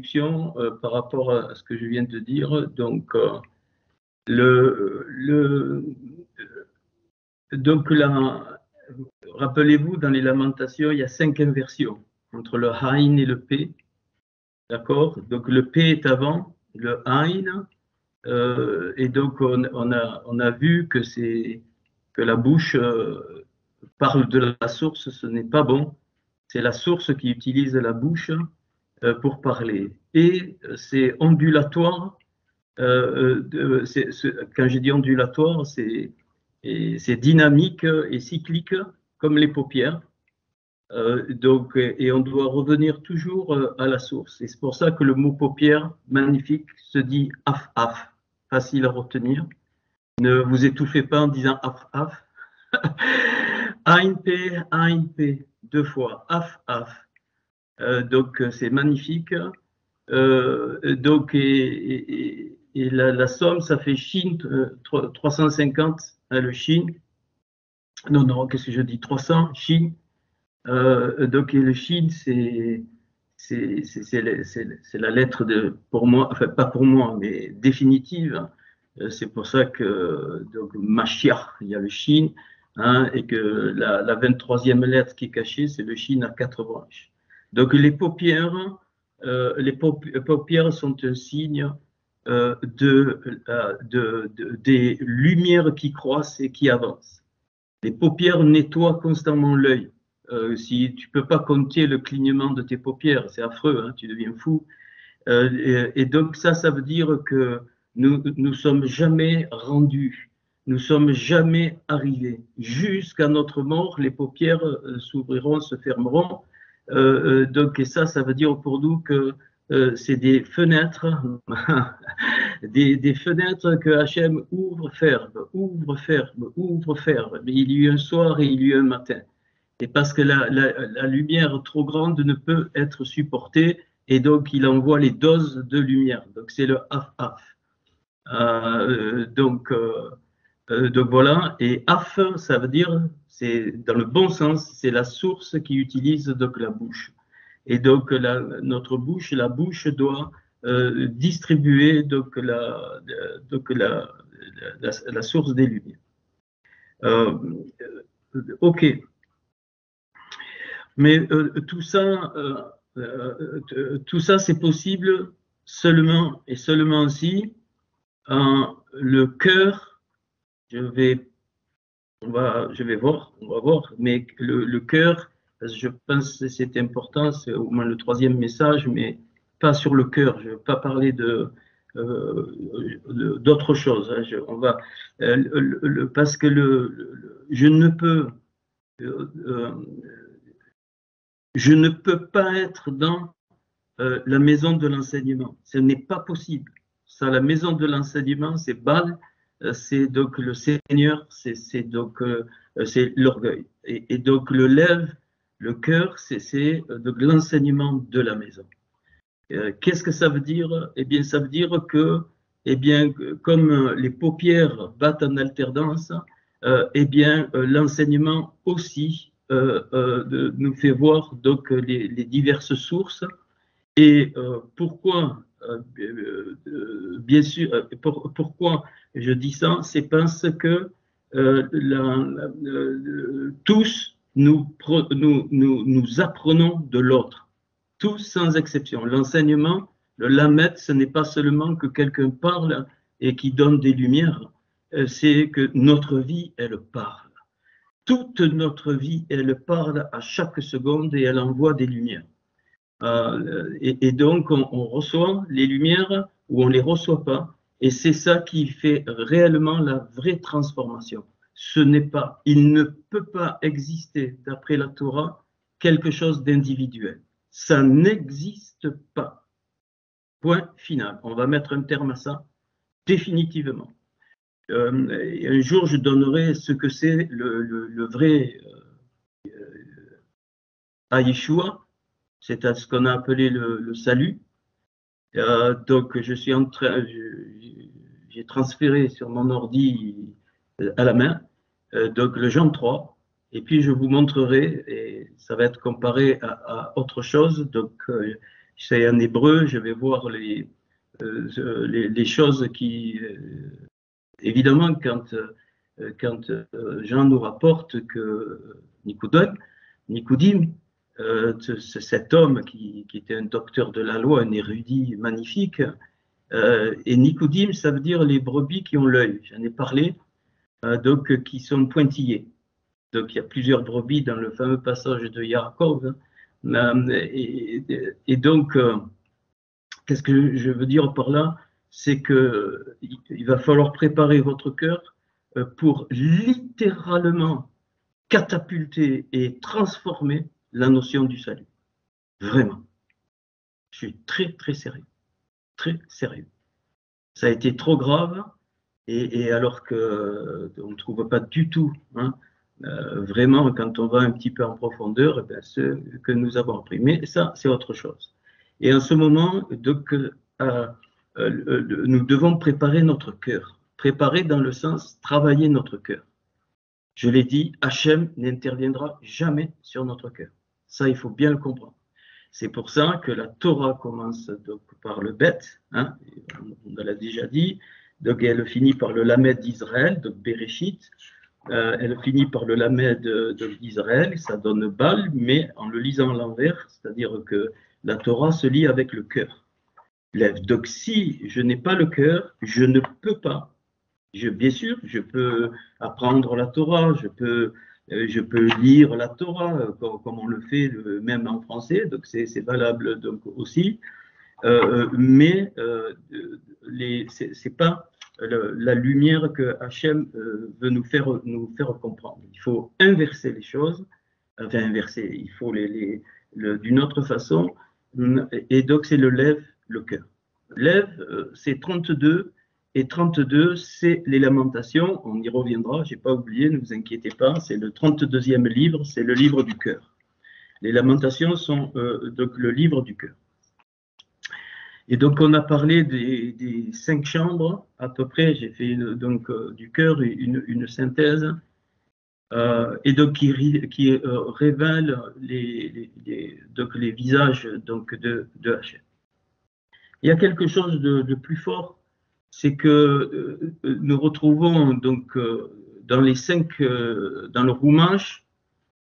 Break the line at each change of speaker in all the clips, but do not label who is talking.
introduction par rapport à ce que je viens de dire. Donc, rappelez-vous, dans les lamentations, il y a 5 inversions entre le Aïn et le P. D'accord? Donc, le P est avant le Aïn. Et donc, on a vu que la bouche parle de la source, ce n'est pas bon. C'est la source qui utilise la bouche pour parler. Et c'est ondulatoire. Quand je dis ondulatoire, c'est dynamique et cyclique, comme les paupières. Et on doit revenir toujours à la source. Et c'est pour ça que le mot paupière, magnifique, se dit af-af, facile à retenir. Ne vous étouffez pas en disant af-af. A-N-P, 2 fois, af-af. Donc, c'est magnifique. Et la somme, ça fait Shin 350, hein, le Shin. Non, qu'est-ce que je dis? 300, Shin. Donc, et le Shin, c'est la lettre pour moi, enfin, pas pour moi, mais définitive. C'est pour ça que, donc, Mashiach, il y a le Shin, hein, et que la 23e lettre qui est cachée, c'est le Shin à 4 branches. Donc, les paupières sont un signe des lumières qui croissent et qui avancent. Les paupières nettoient constamment l'œil. Si tu ne peux pas compter le clignement de tes paupières, c'est affreux, hein, tu deviens fou. Et donc ça veut dire que nous sommes jamais rendus, nous sommes jamais arrivés. Jusqu'à notre mort, les paupières s'ouvriront, se fermeront. Donc et ça veut dire pour nous que c'est des fenêtres, des fenêtres que Hachem ouvre, ferme, ouvre, ferme, ouvre, ferme. Mais il y a eu un soir et il y a eu un matin. Et parce que la lumière trop grande ne peut être supportée, et donc il envoie les doses de lumière. Donc c'est le af-af. Donc voilà. Et af, ça veut dire, c'est dans le bon sens, c'est la source qui utilise donc la bouche. Et donc notre bouche, la bouche doit distribuer donc la source des lumières. Ok. Mais tout ça, c'est possible seulement et seulement si le cœur, on va voir, mais le cœur, je pense que c'est important, c'est au moins le 3e message, mais pas sur le cœur. Je ne vais pas parler d'autre chose. Hein, parce que je ne peux pas être dans la maison de l'enseignement. Ce n'est pas possible. Ça, la maison de l'enseignement, c'est Baal, c'est donc le Seigneur, c'est l'orgueil. Et donc le cœur, c'est donc l'enseignement de la maison. Qu'est-ce que ça veut dire? Eh bien, ça veut dire que, comme les paupières battent en alternance, l'enseignement aussi nous fait voir donc les diverses sources. Et pourquoi, bien sûr, pourquoi je dis ça? C'est parce que tous nous apprenons de l'autre, tous sans exception. L'enseignement, le lamet, ce n'est pas seulement que quelqu'un parle et qui donne des lumières, c'est que notre vie, elle parle. Toute notre vie, elle parle à chaque seconde et elle envoie des lumières. Et donc, on reçoit les lumières ou on ne les reçoit pas. Et c'est ça qui fait réellement la vraie transformation. Il ne peut pas exister, d'après la Torah, quelque chose d'individuel. Ça n'existe pas. Point final. On va mettre un terme à ça définitivement. Un jour, je donnerai ce que c'est le vrai Yeshua, c'est à ce qu'on a appelé le salut. Donc, je suis j'ai transféré sur mon ordi à la main, donc le Jean 3, et puis je vous montrerai, et ça va être comparé à autre chose. Donc, c'est en hébreu, je vais voir les choses qui, évidemment, quand Jean nous rapporte que Nicodème, c'est cet homme qui était un docteur de la loi, un érudit magnifique, et Nicodème, ça veut dire les brebis qui ont l'œil, j'en ai parlé, donc qui sont pointillés. Donc il y a plusieurs brebis dans le fameux passage de Yaakov, et donc, qu'est-ce que je veux dire par là? C'est qu'il va falloir préparer votre cœur pour littéralement catapulter et transformer la notion du salut. Vraiment. Je suis très, très sérieux. Très sérieux. Ça a été trop grave, et alors qu'on ne trouve pas du tout, hein, vraiment, quand on va un petit peu en profondeur, ben, ce que nous avons appris. Mais ça, c'est autre chose. Et en ce moment, donc, nous devons préparer notre cœur. Préparer dans le sens travailler notre cœur. Je l'ai dit, Hachem n'interviendra jamais sur notre cœur. Ça, il faut bien le comprendre. C'est pour ça que la Torah commence donc par le Bet, hein, on l'a déjà dit, donc elle finit par le Lamed d'Israël, donc Bereshit, elle finit par le Lamed d'Israël, ça donne Bal, mais en le lisant à l'envers, c'est-à-dire que la Torah se lit avec le cœur. Donc si je n'ai pas le cœur, je ne peux pas. Bien sûr, je peux apprendre la Torah, je peux lire la Torah comme on le fait même en français, donc c'est valable donc aussi, mais c'est pas la lumière que Hachem veut nous faire comprendre. Il faut inverser les choses, enfin inverser, il faut d'une autre façon, et donc c'est le cœur. Lève, c'est 32. Et 32, c'est les Lamentations, on y reviendra, je n'ai pas oublié, ne vous inquiétez pas, c'est le 32e livre, c'est le livre du cœur. Les Lamentations sont donc le livre du cœur. Et donc on a parlé des 5 chambres, à peu près, j'ai fait donc du cœur une synthèse, et donc qui révèle les visages donc, de Hachem. Il y a quelque chose de plus fort, c'est que nous retrouvons donc dans les 5, dans le Chumash,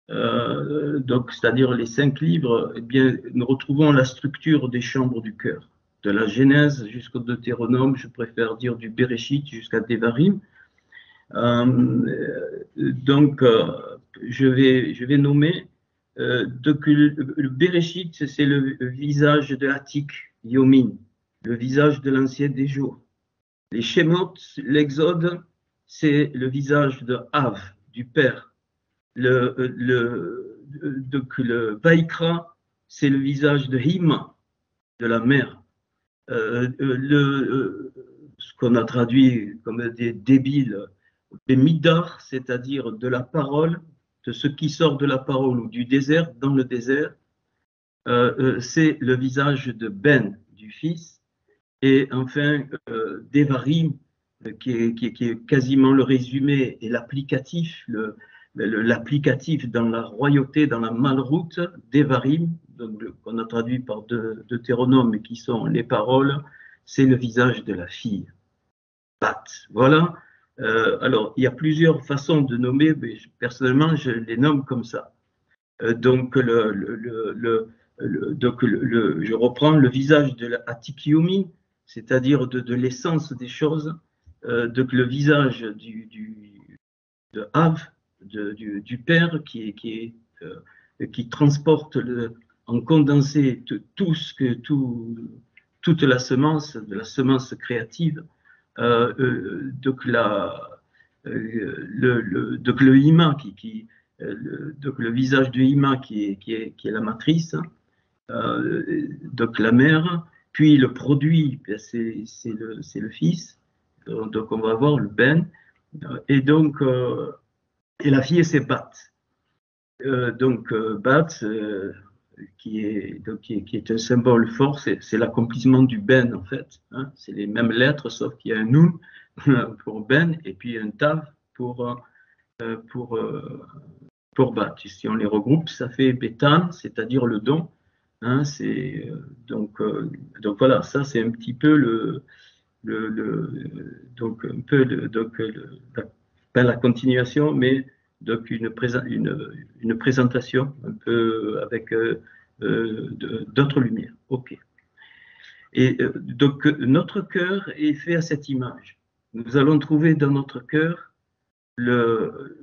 donc c'est-à-dire les 5 livres, eh bien, nous retrouvons la structure des chambres du cœur, de la Genèse jusqu'au Deutéronome, je préfère dire du Bereshit jusqu'à Devarim. Donc, je vais nommer. Donc, le Bereshit, c'est le visage de Atik Yomin, le visage de l'ancien des jours. Les Shemot, l'Exode, c'est le visage de Av, du Père. Donc le Vaikra, c'est le visage de Hima, de la mère. Ce qu'on a traduit comme des débiles, des Midar, c'est-à-dire de la parole, de ce qui sort de la parole ou du désert, dans le désert, c'est le visage de Ben, du Fils. Et enfin, Devarim, qui est quasiment le résumé et l'applicatif, l'applicatif dans la royauté, dans la malroute, Devarim, qu'on a traduit par Deutéronome, et qui sont les paroles, c'est le visage de la fille. Bat. Voilà. Alors, il y a plusieurs façons de nommer, mais personnellement, je les nomme comme ça. Donc, je reprends le visage de la Atikiomi, c'est-à-dire de l'essence des choses, donc le visage de Av, du Père, qui transporte en condensé toute la semence, de la semence créative, donc le Hima, donc le visage du Hima qui est la matrice, donc la mère, puis le produit, c'est le fils, donc on va voir le Ben, et donc et la fille c'est Bat. Donc Bat, qui est un symbole fort, c'est l'accomplissement du Ben en fait, hein, c'est les mêmes lettres sauf qu'il y a un Nun pour Ben et puis un Tav pour Bat. Si on les regroupe, ça fait Bétan, c'est-à-dire le don. Hein, donc voilà, ça c'est un petit peu donc un peu pas la continuation, mais donc une présentation un peu avec d'autres lumières. Ok. Et donc notre cœur est fait à cette image. Nous allons trouver dans notre cœur le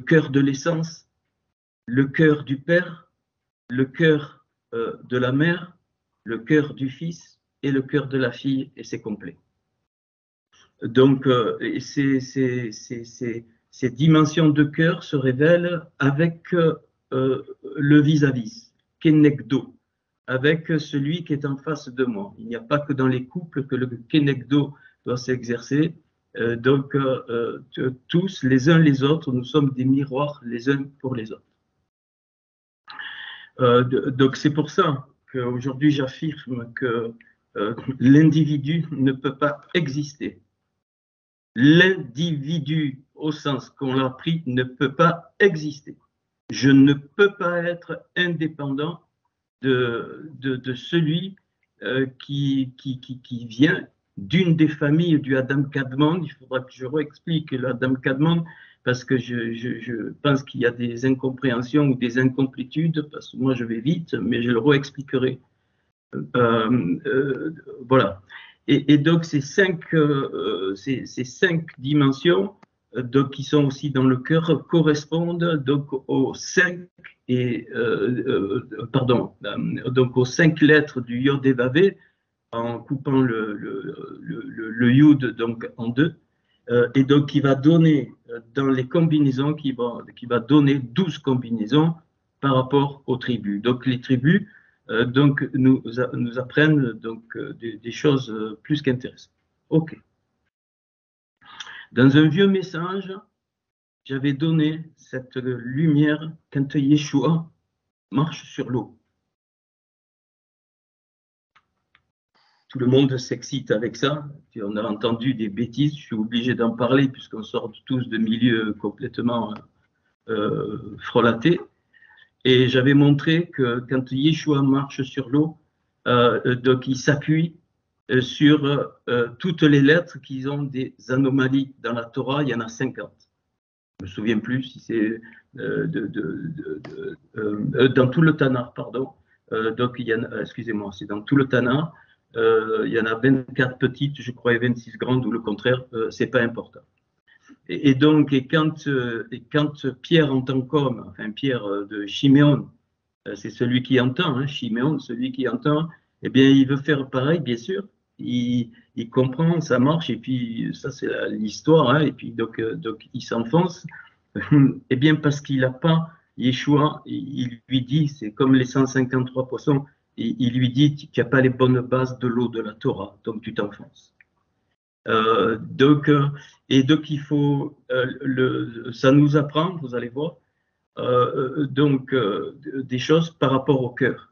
cœur de l'essence, le cœur du Père, le cœur de la mère, le cœur du Fils et le cœur de la fille, et c'est complet. Donc, ces dimensions de cœur se révèlent avec le vis-à-vis, kenegdo, avec celui qui est en face de moi. Il n'y a pas que dans les couples que le kenegdo doit s'exercer. Tous, les uns les autres, nous sommes des miroirs les uns pour les autres. Donc, c'est pour ça qu'aujourd'hui, j'affirme que l'individu ne peut pas exister. L'individu, au sens qu'on l'a pris, ne peut pas exister. Je ne peux pas être indépendant de celui qui vient d'une des familles du Adam Kadmon. Il faudra que je réexplique l'Adam Kadmon parce que je pense qu'il y a des incompréhensions ou des incomplétudes, parce que moi je vais vite, mais je le réexpliquerai. Voilà. Et donc ces cinq dimensions donc, qui sont aussi dans le cœur correspondent donc aux donc aux 5 lettres du Yod et Vavé en coupant le Yud donc en deux, et donc qui va donner dans les combinaisons qui va donner 12 combinaisons par rapport aux tribus. Donc les tribus donc nous apprennent donc des choses plus qu'intéressantes. Ok. Dans un vieux message, j'avais donné cette lumière quand Yeshua marche sur l'eau. Tout le monde s'excite avec ça. On a entendu des bêtises, je suis obligé d'en parler puisqu'on sort tous de milieux complètement frelatés. Et j'avais montré que quand Yeshua marche sur l'eau, donc il s'appuie sur toutes les lettres qui ont des anomalies. Dans la Torah, il y en a 50. Je ne me souviens plus si c'est dans tout le Tanakh, pardon. Donc, il y en a, excusez-moi, c'est dans tout le Tanakh. Il y en a 24 petites, je crois, et 26 grandes, ou le contraire, c'est pas important. Et donc, quand Pierre entend comme, enfin Pierre de Chiméon, c'est celui qui entend, hein, Chiméon, celui qui entend, eh bien, il veut faire pareil, bien sûr. Il comprend, ça marche, et puis ça, c'est l'histoire, hein, et puis donc il s'enfonce. Eh bien, parce qu'il n'a pas Yeshua, il lui dit, c'est comme les 153 poissons, il lui dit qu'il n'y a pas les bonnes bases de l'eau de la Torah, donc tu t'enfonces. Donc il faut, ça nous apprend, vous allez voir, des choses par rapport au cœur.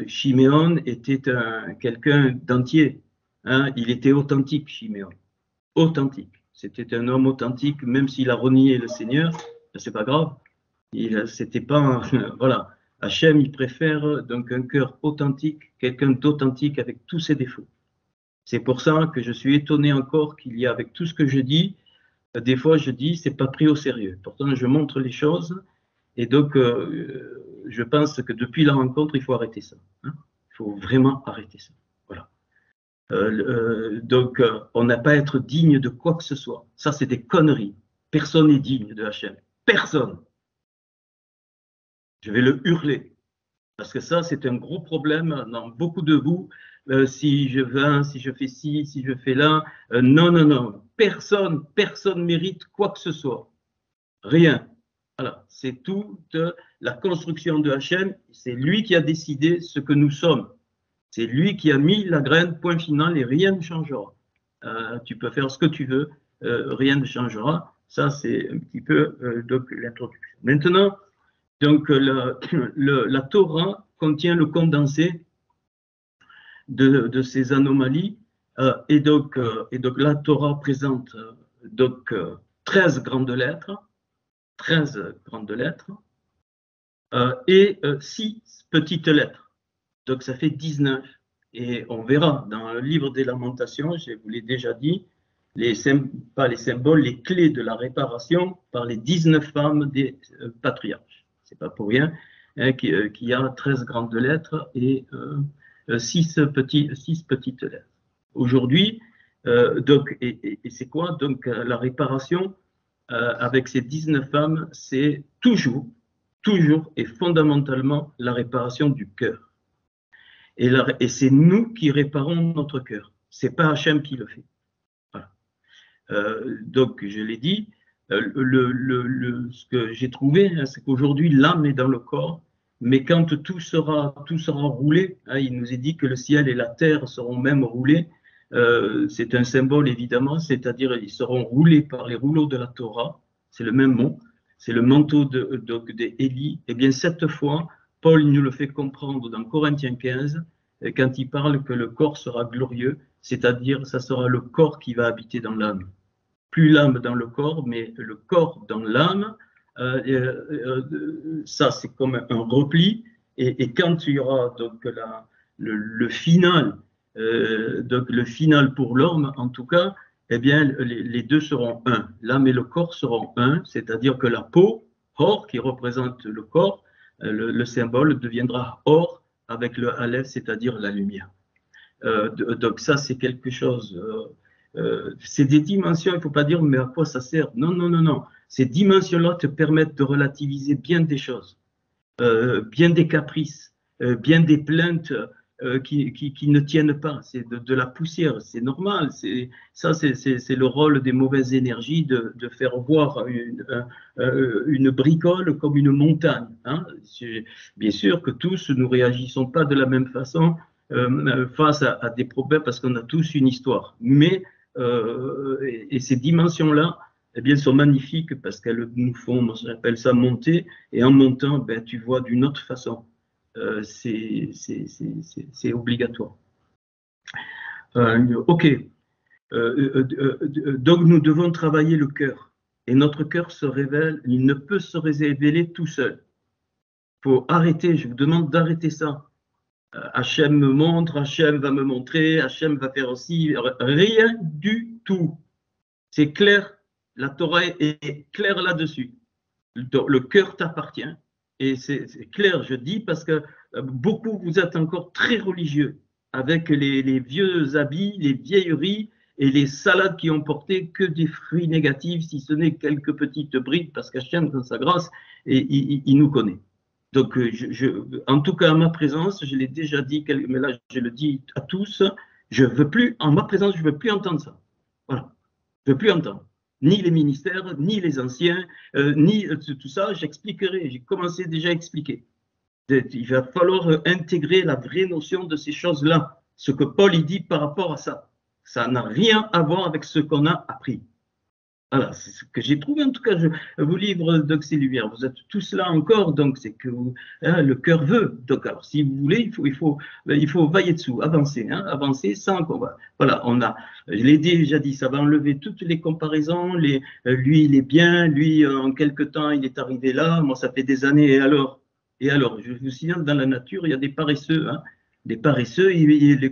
Chiméon était quelqu'un d'entier, hein, il était authentique, Chiméon, authentique. C'était un homme authentique, même s'il a renié le Seigneur, c'est pas grave. C'était pas, voilà. Hachem, il préfère donc un cœur authentique, quelqu'un d'authentique avec tous ses défauts. C'est pour ça que je suis étonné encore qu'il y a, avec tout ce que je dis, des fois je dis, c'est pas pris au sérieux. Pourtant, je montre les choses, et donc je pense que depuis la rencontre, il faut arrêter ça. Hein, il faut vraiment arrêter ça. Voilà. Donc, on n'a pas à être digne de quoi que ce soit. Ça, c'est des conneries. Personne n'est digne de Hachem. Personne. Je vais le hurler. Parce que ça, c'est un gros problème dans beaucoup de vous. Si je viens, si je fais ci, si je fais là. Non, non, non. Personne mérite quoi que ce soit. Rien. Voilà. C'est toute la construction de Hachem. C'est lui qui a décidé ce que nous sommes. C'est lui qui a mis la graine, point final, et rien ne changera. Tu peux faire ce que tu veux, rien ne changera. Ça, c'est un petit peu l'introduction. Maintenant, donc, la Torah contient le condensé de ces anomalies, et donc la Torah présente donc 13 grandes lettres, et 6 petites lettres. Donc ça fait 19. Et on verra dans le livre des Lamentations, je vous l'ai déjà dit, pas les symboles, les clés de la réparation par les 19 femmes des patriarches. C'est pas pour rien hein, qu'il y a 13 grandes lettres et 6 petites lettres. Aujourd'hui, et c'est quoi donc la réparation avec ces 19 femmes, c'est toujours et fondamentalement la réparation du cœur. Et c'est nous qui réparons notre cœur. C'est pas Hachem qui le fait. Voilà. Donc, je l'ai dit, ce que j'ai trouvé, hein, c'est qu'aujourd'hui, l'âme est dans le corps, mais quand tout sera roulé, hein, il nous est dit que le ciel et la terre seront même roulés. C'est un symbole, évidemment, c'est-à-dire ils seront roulés par les rouleaux de la Torah, c'est le même mot, c'est le manteau d'Élie. Et bien, cette fois, Paul nous le fait comprendre dans Corinthiens 15, quand il parle que le corps sera glorieux, c'est-à-dire ça sera le corps qui va habiter dans l'âme. Plus l'âme dans le corps, mais le corps dans l'âme, ça c'est comme un repli, et quand il y aura donc le final, donc le final pour l'homme en tout cas, eh bien les deux seront un. L'âme et le corps seront un, c'est-à-dire que la peau, or, qui représente le corps, le symbole deviendra or avec le aleph, c'est-à-dire la lumière. Donc ça c'est quelque chose... c'est des dimensions, il ne faut pas dire mais à quoi ça sert. Non, non, non, non. Ces dimensions-là te permettent de relativiser bien des choses, bien des caprices, bien des plaintes qui ne tiennent pas. C'est de la poussière, c'est normal. Ça, c'est le rôle des mauvaises énergies de faire voir une bricole comme une montagne. Hein. Bien sûr que tous, nous réagissons pas de la même façon face à des problèmes parce qu'on a tous une histoire. Mais et ces dimensions-là, eh bien, sont magnifiques parce qu'elles nous font, moi j'appelle ça monter, et en montant, ben, tu vois d'une autre façon. C'est obligatoire. Ok. Donc nous devons travailler le cœur. Et notre cœur se révèle, il ne peut se révéler tout seul. Il faut arrêter, je vous demande d'arrêter ça. Hachem me montre, Hachem va me montrer, Hachem va faire aussi, rien du tout. C'est clair, la Torah est claire là-dessus. Le cœur t'appartient. Et c'est clair, je dis, parce que beaucoup, vous êtes encore très religieux, avec les vieux habits, les vieilleries et les salades qui ont porté que des fruits négatifs, si ce n'est quelques petites brides, parce qu'Hachem, dans sa grâce, il nous connaît. Donc, en tout cas, à ma présence, je l'ai déjà dit, mais là, je le dis à tous, je veux plus, en ma présence, je ne veux plus entendre ça. Voilà. Je ne veux plus entendre. Ni les ministères, ni les anciens, ni tout ça, j'expliquerai. J'ai commencé déjà à expliquer. Il va falloir intégrer la vraie notion de ces choses-là. Ce que Paul il dit par rapport à ça. Ça n'a rien à voir avec ce qu'on a appris. Voilà, c'est ce que j'ai trouvé en tout cas, vos livres d'Oxy-Lumière. Vous êtes tous là encore, donc c'est que hein, le cœur veut. Donc alors, si vous voulez, il faut vailler dessous, avancer, hein, avancer sans qu'on va. Voilà, je l'ai déjà dit, ça va enlever toutes les comparaisons. Lui, il est bien, lui, en quelque temps, il est arrivé là. Moi, ça fait des années. Et alors, je vous signale, dans la nature, il y a des paresseux. Hein. Les paresseux,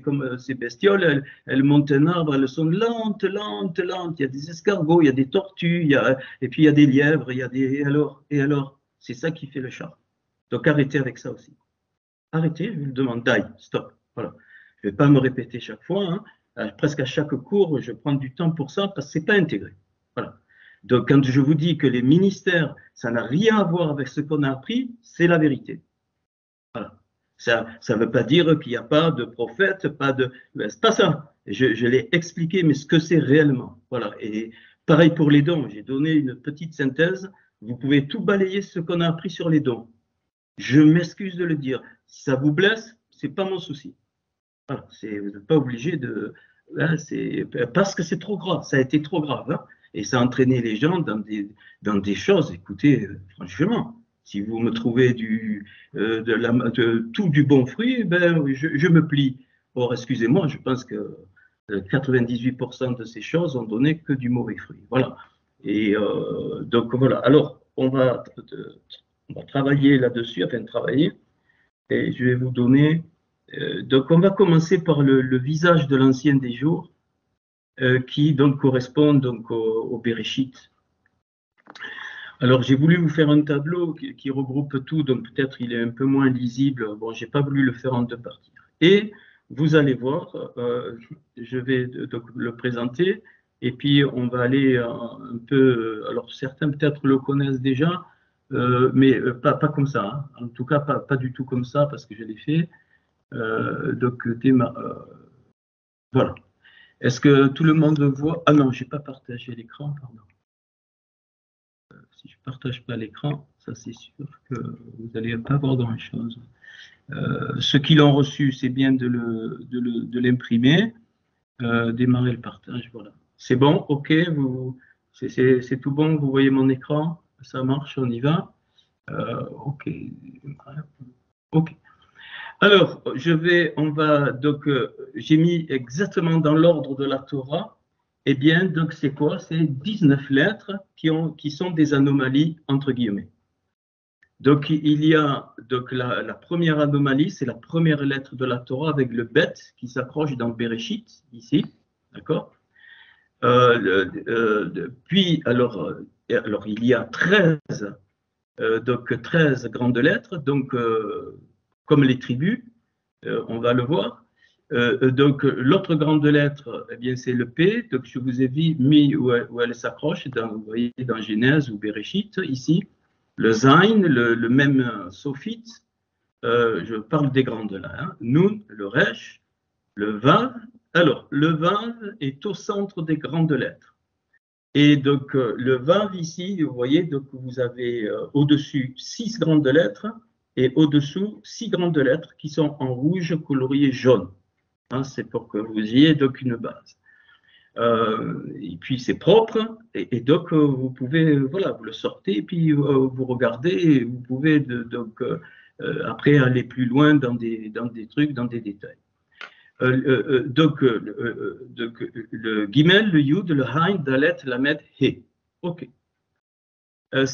comme ces bestioles, elles montent un arbre, elles sont lentes, lentes, lentes. Il y a des escargots, il y a des tortues, et puis il y a des lièvres, il y a des. Et alors, c'est ça qui fait le char. Donc arrêtez avec ça aussi. Arrêtez, je vous le demande, stop. Voilà. Je ne vais pas me répéter chaque fois. Hein. Presque à chaque cours, je prends du temps pour ça parce que ce n'est pas intégré. Voilà. Donc quand je vous dis que les ministères, ça n'a rien à voir avec ce qu'on a appris, c'est la vérité. Voilà. Ça ne veut pas dire qu'il n'y a pas de prophète, c'est pas ça. Je l'ai expliqué, mais ce que c'est réellement. Voilà. Et pareil pour les dons. J'ai donné une petite synthèse. Vous pouvez tout balayer ce qu'on a appris sur les dons. Je m'excuse de le dire. Si ça vous blesse, c'est pas mon souci. Voilà. Vous n'êtes pas obligé de. Hein, parce que c'est trop grave. Ça a été trop grave. Hein, et ça a entraîné les gens dans des choses. Écoutez, franchement. Si vous me trouvez tout du bon fruit, ben, je me plie. Or, excusez-moi, je pense que 98% de ces choses ont donné que du mauvais fruit. Voilà. Et donc, voilà. Alors, on va On va travailler là-dessus, enfin travailler, et je vais vous donner. Donc, on va commencer par le visage de l'ancien des jours, qui donc correspond donc au Béréchit. Alors, j'ai voulu vous faire un tableau qui regroupe tout, donc peut-être il est un peu moins lisible. Bon, j'ai pas voulu le faire en deux parties. Et vous allez voir, je vais donc le présenter, et puis on va aller un peu. Alors, certains peut-être le connaissent déjà, mais pas comme ça. Hein. En tout cas, pas du tout comme ça, parce que je l'ai fait. Donc, voilà. Est-ce que tout le monde voit? Ah non, j'ai pas partagé l'écran, pardon. Si je ne partage pas l'écran, ça c'est sûr que vous n'allez pas voir grand-chose. Ceux qui l'ont reçu, c'est bien de l'imprimer, démarrer le partage, voilà. C'est bon, ok, c'est tout bon, vous voyez mon écran, ça marche, on y va. Ok, ok. Alors, j'ai mis exactement dans l'ordre de la Torah. Eh bien, donc c'est quoi? C'est 19 lettres qui sont des anomalies, entre guillemets. Donc, il y a donc la première anomalie, c'est la première lettre de la Torah avec le bet qui s'accroche dans Bereshit, ici, d'accord? Puis, alors, il y a 13, donc 13 grandes lettres, donc comme les tribus, on va le voir. Donc, l'autre grande lettre, eh bien, c'est le P. Donc, je vous ai mis où elle s'accroche, vous voyez, dans Genèse ou Bereshit, ici. Le Zain, le même sophite, je parle des grandes là. Hein. Nun, le Resh, le Vav. Alors, le Vav est au centre des grandes lettres. Et donc, le Vav ici, vous voyez, donc vous avez au-dessus 6 grandes lettres et au-dessous 6 grandes lettres qui sont en rouge colorié jaune. Hein, c'est pour que vous ayez donc une base. Et puis c'est propre, et donc vous pouvez, voilà, vous le sortez, et puis vous regardez, et vous pouvez donc après aller plus loin dans des trucs, dans des détails. Donc le Gimel, le Yud, le Hain, Dalet, Lamed, He. Ok. Donc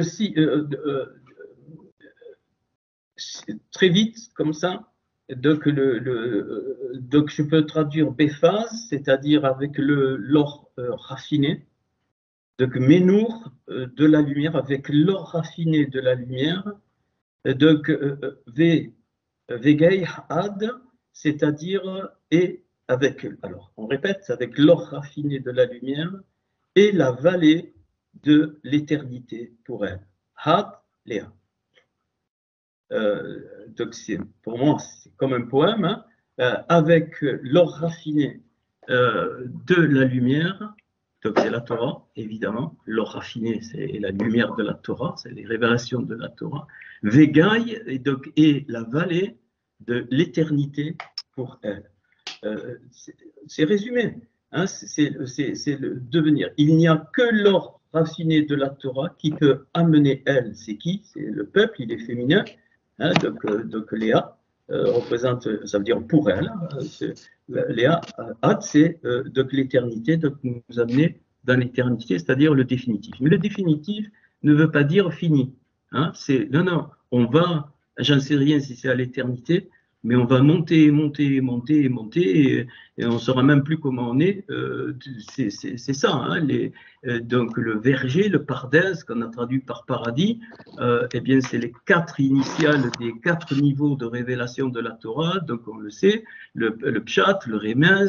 si très vite comme ça. Donc, donc je peux traduire Béphase, c'est-à-dire avec l'or raffiné. Donc Ménour, de la lumière, avec l'or raffiné de la lumière. Donc Vegei Had, c'est-à-dire et avec, alors on répète, avec l'or raffiné de la lumière et la vallée de l'éternité pour elle. Had, Léa. Donc pour moi, c'est comme un poème, hein, avec l'or raffiné de la lumière, donc c'est la Torah, évidemment, l'or raffiné, c'est la lumière de la Torah, c'est les révélations de la Torah, Vegaï, et la vallée de l'éternité pour elle. C'est résumé, hein, c'est le devenir. Il n'y a que l'or raffiné de la Torah qui peut amener elle, c'est qui? C'est le peuple, il est féminin. Hein, donc Léa représente, ça veut dire pour elle. Léa, Ad, c'est donc l'éternité, donc nous amener dans l'éternité, c'est-à-dire le définitif. Mais le définitif ne veut pas dire fini. Hein, non, on va, j'en sais rien si c'est à l'éternité, mais on va monter, monter, monter, monter, et on ne saura même plus comment on est. C'est ça, hein, donc le verger, le pardès, qu'on a traduit par paradis, eh bien c'est les 4 initiales des 4 niveaux de révélation de la Torah, donc on le sait, le pshat, le remez,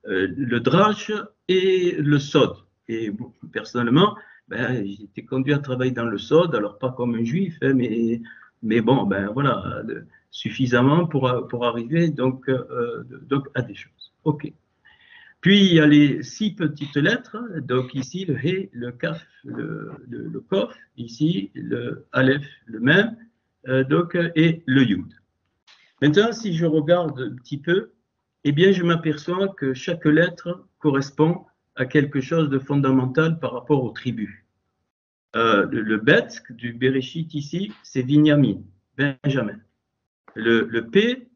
le drash et le sod. Et bon, personnellement, ben, j'ai été conduit à travailler dans le sod, alors pas comme un juif, hein, mais bon, ben voilà, suffisamment pour arriver donc à des choses. Ok. Puis il y a les 6 petites lettres, donc ici le He, le Kaf, le Kof, ici le Aleph, le même, donc, et le Yud. Maintenant, si je regarde un petit peu, eh bien je m'aperçois que chaque lettre correspond à quelque chose de fondamental par rapport aux tribus. Le Bet du Bereshit ici, c'est Binyamin, Benjamin. Le P,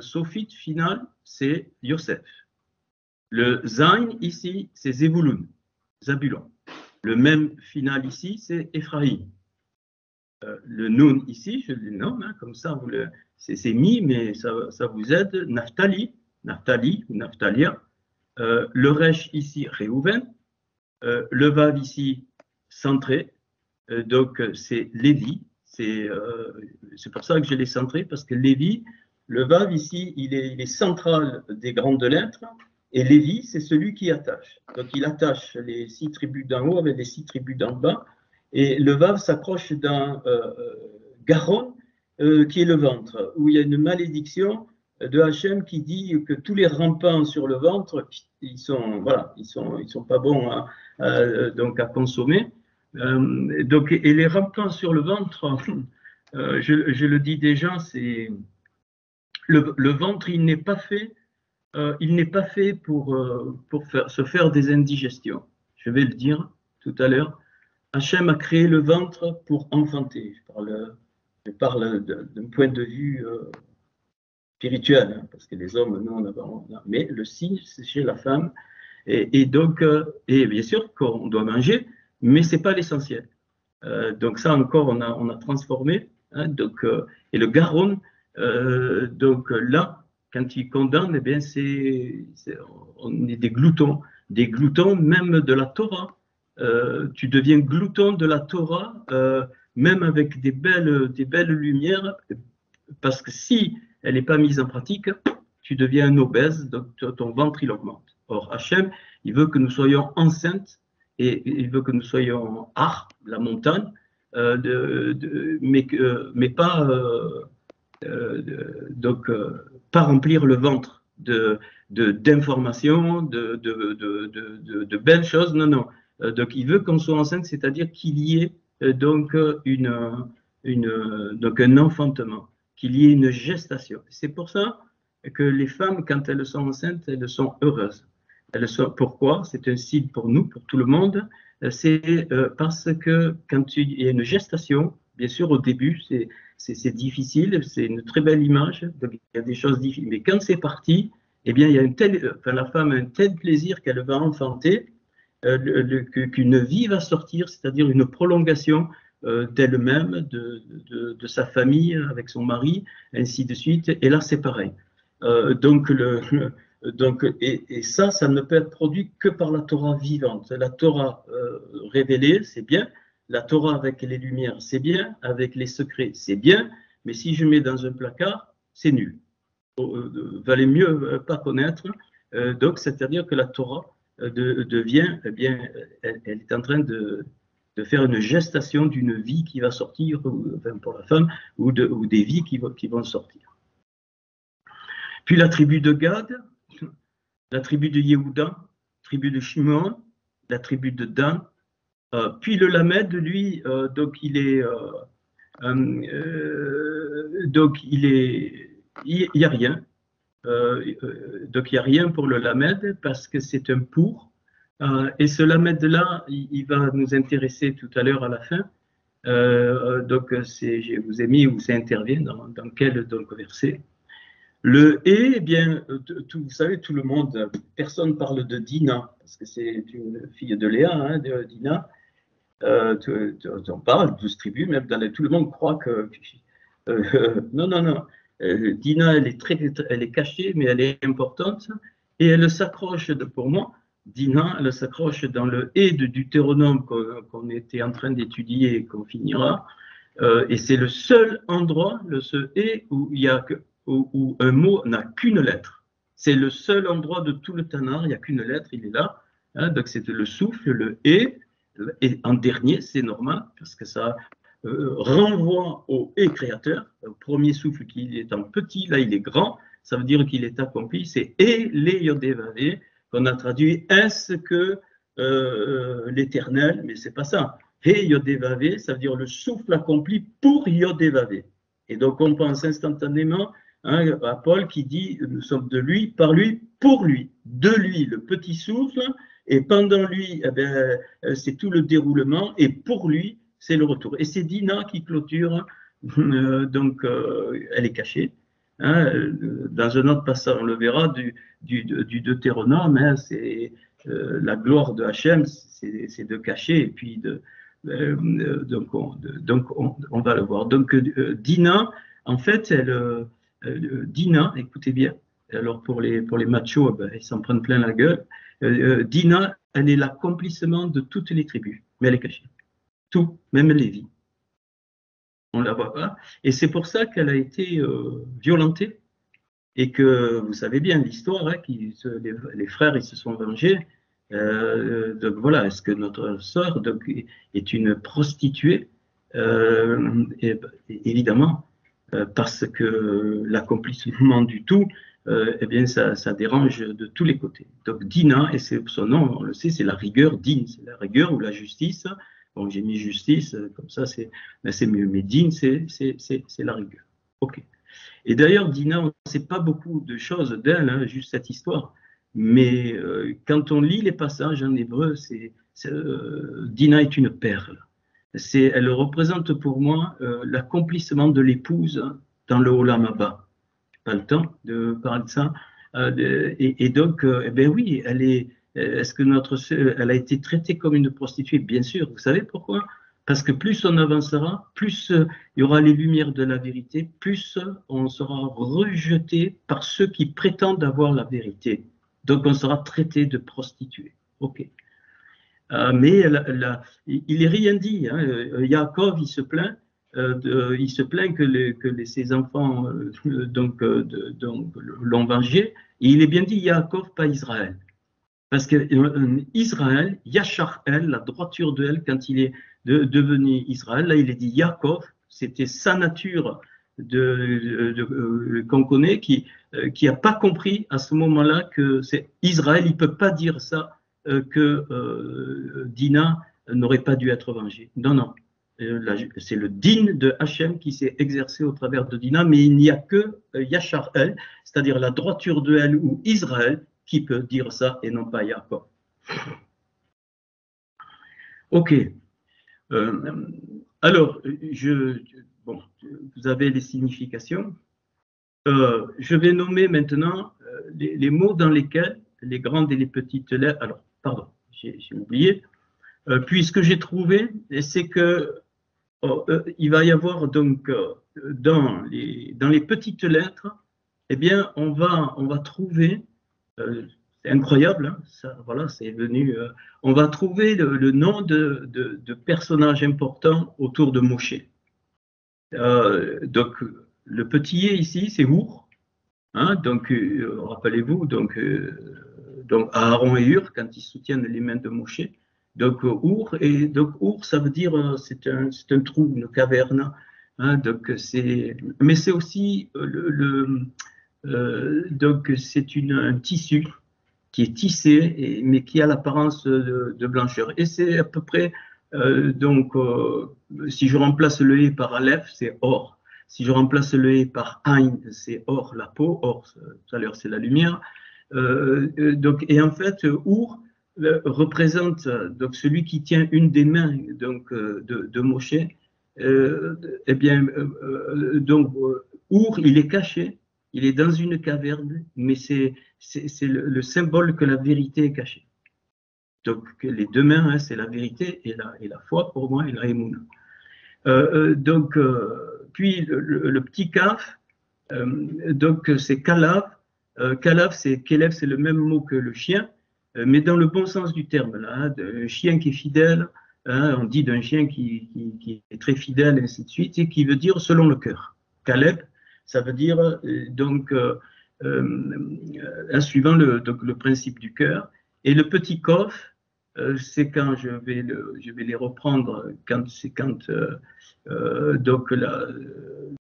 sophite final, c'est Yosef. Le Zain ici, c'est Zebulun, Zabulon. Le même final ici, c'est Ephraïm. Le Nun ici, je le nomme, hein, comme ça, c'est mis, mais ça vous aide. Naphtali, Naphtali ou Naphtalia. Le Resh ici, Réhouven. Le Vav ici, centré. Donc, c'est Lévi. C'est pour ça que je l'ai centré, parce que Lévi, le Vav ici, il est central des grandes lettres. Et Lévi, c'est celui qui attache. Donc, il attache les 6 tribus d'en haut avec les 6 tribus d'en bas. Et le Vav s'accroche dans Garon, qui est le ventre, où il y a une malédiction de Hachem qui dit que tous les rampants sur le ventre, ils sont pas bons donc à consommer. Donc, et les rampants sur le ventre, je le dis déjà, c'est le ventre, il n'est pas fait pour se faire des indigestions. Je vais le dire tout à l'heure. Hachem a créé le ventre pour enfanter. Je parle d'un point de vue spirituel, hein, parce que les hommes, nous, mais le signe, c'est chez la femme. Et donc, et bien sûr qu'on doit manger, mais ce n'est pas l'essentiel. Donc ça encore, on a transformé. Hein, donc, et le Garon, donc là, quand il condamne, eh bien, on est des gloutons même de la Torah. Tu deviens glouton de la Torah, même avec des belles lumières, parce que si elle n'est pas mise en pratique, tu deviens un obèse, donc ton ventre il augmente. Or, Hachem, il veut que nous soyons enceintes et il veut que nous soyons la montagne, mais pas donc pas remplir le ventre d'informations, de belles choses. Non. Donc, il veut qu'on soit enceinte, c'est-à-dire qu'il y ait donc donc un enfantement, qu'il y ait une gestation. C'est pour ça que les femmes, quand elles sont enceintes, elles sont heureuses. Pourquoi? C'est un signe pour nous, pour tout le monde. C'est parce que quand il y a une gestation, bien sûr, au début, c'est difficile, c'est une très belle image, donc il y a des choses difficiles. Mais quand c'est parti, eh bien, il y a la femme a un tel plaisir qu'elle va enfanter, qu'une vie va sortir, c'est-à-dire une prolongation d'elle-même, de sa famille, avec son mari, ainsi de suite. Et là, c'est pareil. Et ça ne peut être produit que par la Torah vivante. La Torah révélée, c'est bien. La Torah avec les lumières, c'est bien. Avec les secrets, c'est bien. Mais si je mets dans un placard, c'est nul. Valait mieux pas connaître. Donc, c'est-à-dire que la Torah devient, eh bien, elle est en train de faire une gestation d'une vie qui va sortir, enfin pour la femme, ou des vies qui vont sortir. Puis la tribu de Gad, la tribu de Yehuda, la tribu de Shimon, la tribu de Dan, puis le Lamed, lui, donc il n'y a rien. Donc il n'y a rien pour le Lamed parce que c'est un pour. Et ce Lamed-là, il va nous intéresser tout à l'heure à la fin. Donc je vous ai mis où ça intervient, dans quel donc, verset. Le et, eh bien, vous savez, tout le monde, personne parle de Dina, parce que c'est une fille de Léa, hein, de Dina. On parle, 12 tribus, même tout le monde croit que. Non. Dina, elle est cachée, mais elle est importante. Et elle s'accroche, pour moi, Dina, elle s'accroche dans le et de Deutéronome qu'on était en train d'étudier et qu'on finira. Et c'est le seul endroit, ce et, où un mot n'a qu'une lettre. C'est le seul endroit de tout le Tanakh, il n'y a qu'une lettre, il est là. Hein, donc c'est le souffle, le et en dernier, c'est normal, parce que ça renvoie au et créateur. Au premier souffle qui est en petit, là il est grand, ça veut dire qu'il est accompli. C'est et les yodévavé, qu'on a traduit est-ce que l'éternel, mais c'est pas ça. Et yodévavé, ça veut dire le souffle accompli pour yodévavé. Et donc on pense instantanément à Paul qui dit nous sommes de lui, par lui, pour lui, de lui, le petit souffle, et pendant lui, eh bien, c'est tout le déroulement, et pour lui, c'est le retour. Et c'est Dina qui clôture, donc elle est cachée. Hein, dans un autre passage, on le verra, du Deutéronome, hein, la gloire de Hachem, c'est de cacher, et puis donc, on va le voir. Donc, Dina, en fait, Dina, écoutez bien, alors pour les machos, ben, ils s'en prennent plein la gueule. Dina, elle est l'accomplissement de toutes les tribus, mais elle est cachée. Tout, même Lévi. On ne la voit pas. Et c'est pour ça qu'elle a été violentée. Et que vous savez bien l'histoire, hein, les frères ils se sont vengés. Donc voilà, est-ce que notre sœur est une prostituée? Évidemment, parce que l'accomplissement du tout, eh bien ça dérange de tous les côtés. Donc Dina, et c'est son nom, on le sait, c'est la rigueur, Din, c'est la rigueur ou la justice. Bon, j'ai mis justice, comme ça c'est mieux, mais Din, c'est la rigueur. Ok. Et d'ailleurs, Dina, on ne sait pas beaucoup de choses d'elle, hein, juste cette histoire. Mais quand on lit les passages en hébreu, Dina est une perle. Elle représente pour moi l'accomplissement de l'épouse dans le Olam Haba. Pas le temps de parler de ça. Et donc, eh bien oui, est-ce que elle a été traitée comme une prostituée? Bien sûr. Vous savez pourquoi? Parce que plus on avancera, plus il y aura les lumières de la vérité, plus on sera rejeté par ceux qui prétendent avoir la vérité. Donc on sera traité de prostituée. Ok. Mais il n'est rien dit. Hein. Yaakov, il se plaint. Que ses enfants l'ont vengé. Et il est bien dit Yaakov, pas Israël. Parce que Israël, Yachar El, la droiture de elle, quand il est devenu Israël, là il est dit Yaakov, c'était sa nature qu'on connaît, qui n'a pas compris à ce moment-là que c'est Israël, il ne peut pas dire ça, que Dina n'aurait pas dû être vengée. Non, non. C'est le din de Hachem qui s'est exercé au travers de Dina, mais il n'y a que Yachar El, c'est-à-dire la droiture de elle ou Israël, qui peut dire ça et non pas Yaakov. Ok. Alors, vous avez les significations. Je vais nommer maintenant les mots dans lesquels les grandes et les petites lettres. Alors, pardon, j'ai oublié. Puis ce que j'ai trouvé, c'est que il va y avoir donc dans les petites lettres, eh bien, on va trouver, c'est incroyable, hein, ça, voilà, c'est venu, on va trouver le nom de personnages importants autour de Moshe. Donc, le petit ici, c'est Our, hein, donc rappelez-vous, donc Aaron et Hur, quand ils soutiennent les mains de Moshe. Donc Our, et donc Our, ça veut dire c'est un trou, une caverne. Hein, donc mais c'est aussi donc c'est un tissu qui est tissé, mais qui a l'apparence de blancheur. Et c'est à peu près si je remplace le et par Aleph, c'est or. Si je remplace le et par Ain, c'est or, la peau. Or, tout à l'heure, c'est la lumière. Et en fait, Our représente donc celui qui tient une des mains de Moshe. Eh bien, Our, il est caché, il est dans une caverne, mais c'est le symbole que la vérité est cachée. Donc, les deux mains, hein, c'est la vérité et la foi pour moi et la émouna. Puis le petit kaf, donc c'est kalav. Kalav, c'est Kélev, c'est le même mot que le chien, mais dans le bon sens du terme. Là, hein, un chien qui est fidèle, hein, on dit d'un chien qui est très fidèle, et ainsi de suite, et qui veut dire selon le cœur. Caleb, ça veut dire suivant le principe du cœur. Et le petit kof, c'est quand je vais les reprendre, quand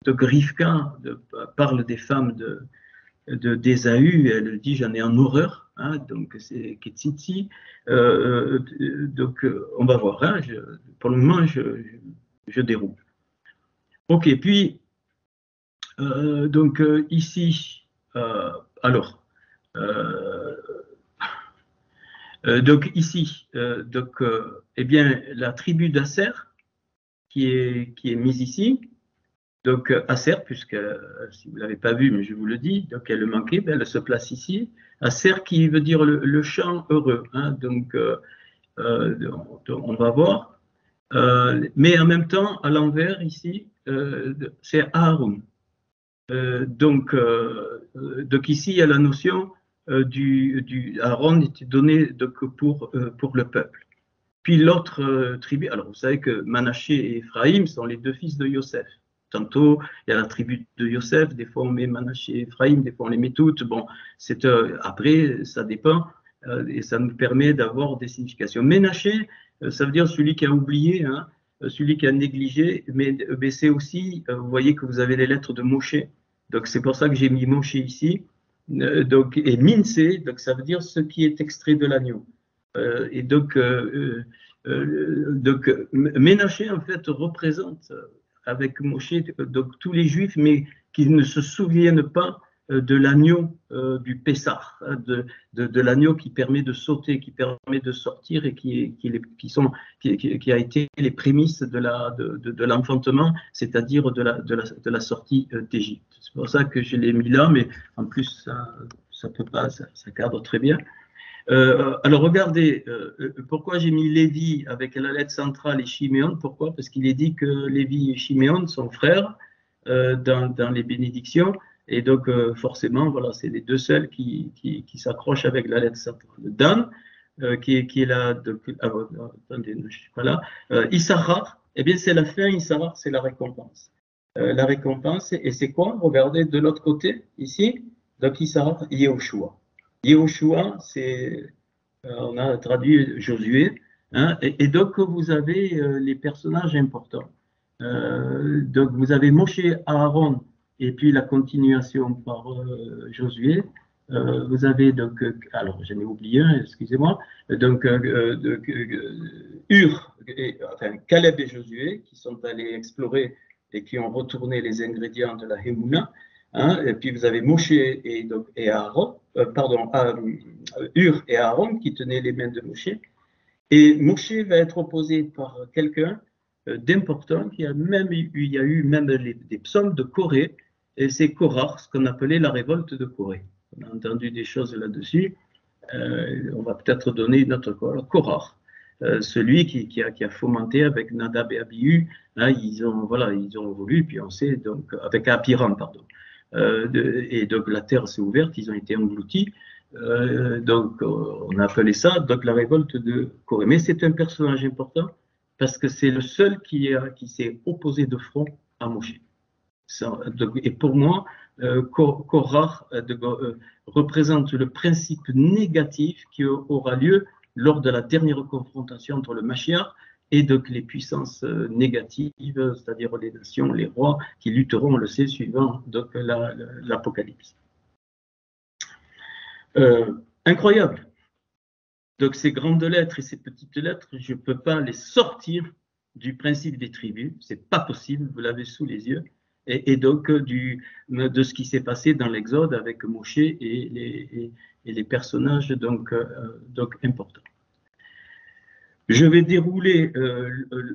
Rivka parle des femmes d'Ésaü, elle dit j'en ai en horreur, hein, donc c'est Ketsitsi. Donc on va voir, hein, pour le moment je déroule. Ok, puis ici, alors. Donc ici, eh bien, la tribu d'Asser qui est mise ici, Donc, Aser, puisque si vous ne l'avez pas vu, mais je vous le dis, donc elle manquait, ben, elle se place ici. Aser qui veut dire le chant heureux. Hein, donc, on va voir. Mais en même temps, à l'envers, ici, c'est Aaron. Donc ici, il y a la notion du Aaron était donné donc, pour le peuple. Puis l'autre tribu, alors vous savez que Manaché et Ephraïm sont les deux fils de Yosef. Tantôt, il y a la tribu de Yosef, des fois on met Manaché et Ephraïm, des fois on les met toutes. Bon, après, ça dépend et ça nous permet d'avoir des significations. Ménaché, ça veut dire celui qui a oublié, hein, celui qui a négligé, mais c'est aussi, vous voyez que vous avez les lettres de Moshe, donc c'est pour ça que j'ai mis Moshe ici, et Minsé, donc ça veut dire ce qui est extrait de l'agneau. Et donc, Ménaché, en fait, représente avec Moshe donc, tous les Juifs, mais qui ne se souviennent pas de l'agneau du Pessah, hein, de l'agneau qui permet de sauter, qui permet de sortir et qui a été les prémices de l'enfantement, c'est-à-dire de la sortie d'Égypte. C'est pour ça que je l'ai mis là, mais en plus, ça peut pas, ça cadre très bien. Alors regardez, pourquoi j'ai mis Lévi avec la lettre centrale et Chiméon? Pourquoi? Parce qu'il est dit que Lévi et Chiméon sont frères dans les bénédictions, et donc forcément, voilà, c'est les deux seuls qui s'accrochent avec la lettre centrale. Dan, qui est là, attendez, je suis pas là. Issachar, eh bien c'est la fin, Issachar, c'est la récompense. La récompense, et c'est quoi? Regardez de l'autre côté, ici, donc Issachar, Yehoshua. Yehoshua, on a traduit Josué, hein, et donc vous avez les personnages importants. Donc vous avez Moshe, Aaron, et puis la continuation par Josué. Vous avez donc, alors j'en ai oublié un, excusez-moi, donc Caleb et Josué qui sont allés explorer et qui ont retourné les ingrédients de la Hémouna. Hein, et puis vous avez Moshe et Aaron, Hur et Aaron qui tenaient les mains de Moshe. Et Moshe va être opposé par quelqu'un d'important il y a eu même des psaumes de Corée, et c'est Korah, ce qu'on appelait la révolte de Corée. On a entendu des choses là-dessus. On va peut-être donner une autre Korah. Celui qui a fomenté avec Nadab et Abihu, hein, ils ont voulu, puis on sait, donc, avec Abiram, pardon. Et donc la terre s'est ouverte, ils ont été engloutis. Donc on a appelé ça donc, la révolte de Corée. Mais c'est un personnage important parce que c'est le seul qui s'est opposé de front à Moshe. Et pour moi, Korah représente le principe négatif qui aura lieu lors de la dernière confrontation entre le Mashiach et donc les puissances négatives, c'est-à-dire les nations, les rois, qui lutteront, on le sait, suivant donc l'Apocalypse. Incroyable. Donc ces grandes lettres et ces petites lettres, je ne peux pas les sortir du principe des tribus, c'est pas possible, vous l'avez sous les yeux, et donc de ce qui s'est passé dans l'Exode avec Moshe et les personnages donc importants. Je vais dérouler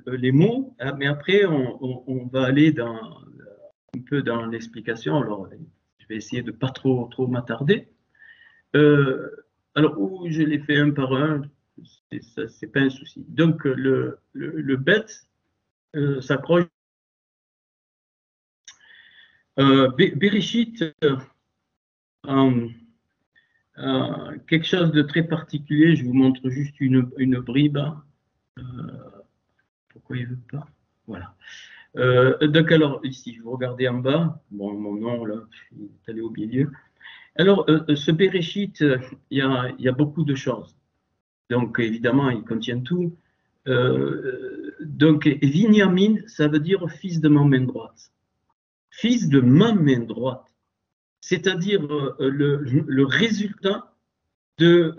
les mots, mais après on va aller un peu dans l'explication. Alors je vais essayer de pas trop m'attarder. Alors où je l'ai fait un par un, c'est pas un souci. Donc le bête s'accroche. Bereshit, quelque chose de très particulier. Je vous montre juste une bribe. Pourquoi il ne veut pas? Voilà. Donc alors ici, vous regardez en bas. Bon, mon nom là, il est allé au milieu. Alors ce Bereshit, il y a beaucoup de choses. Donc évidemment, il contient tout. Donc Binyamin, ça veut dire fils de ma main droite. Fils de ma main droite. C'est-à-dire le résultat de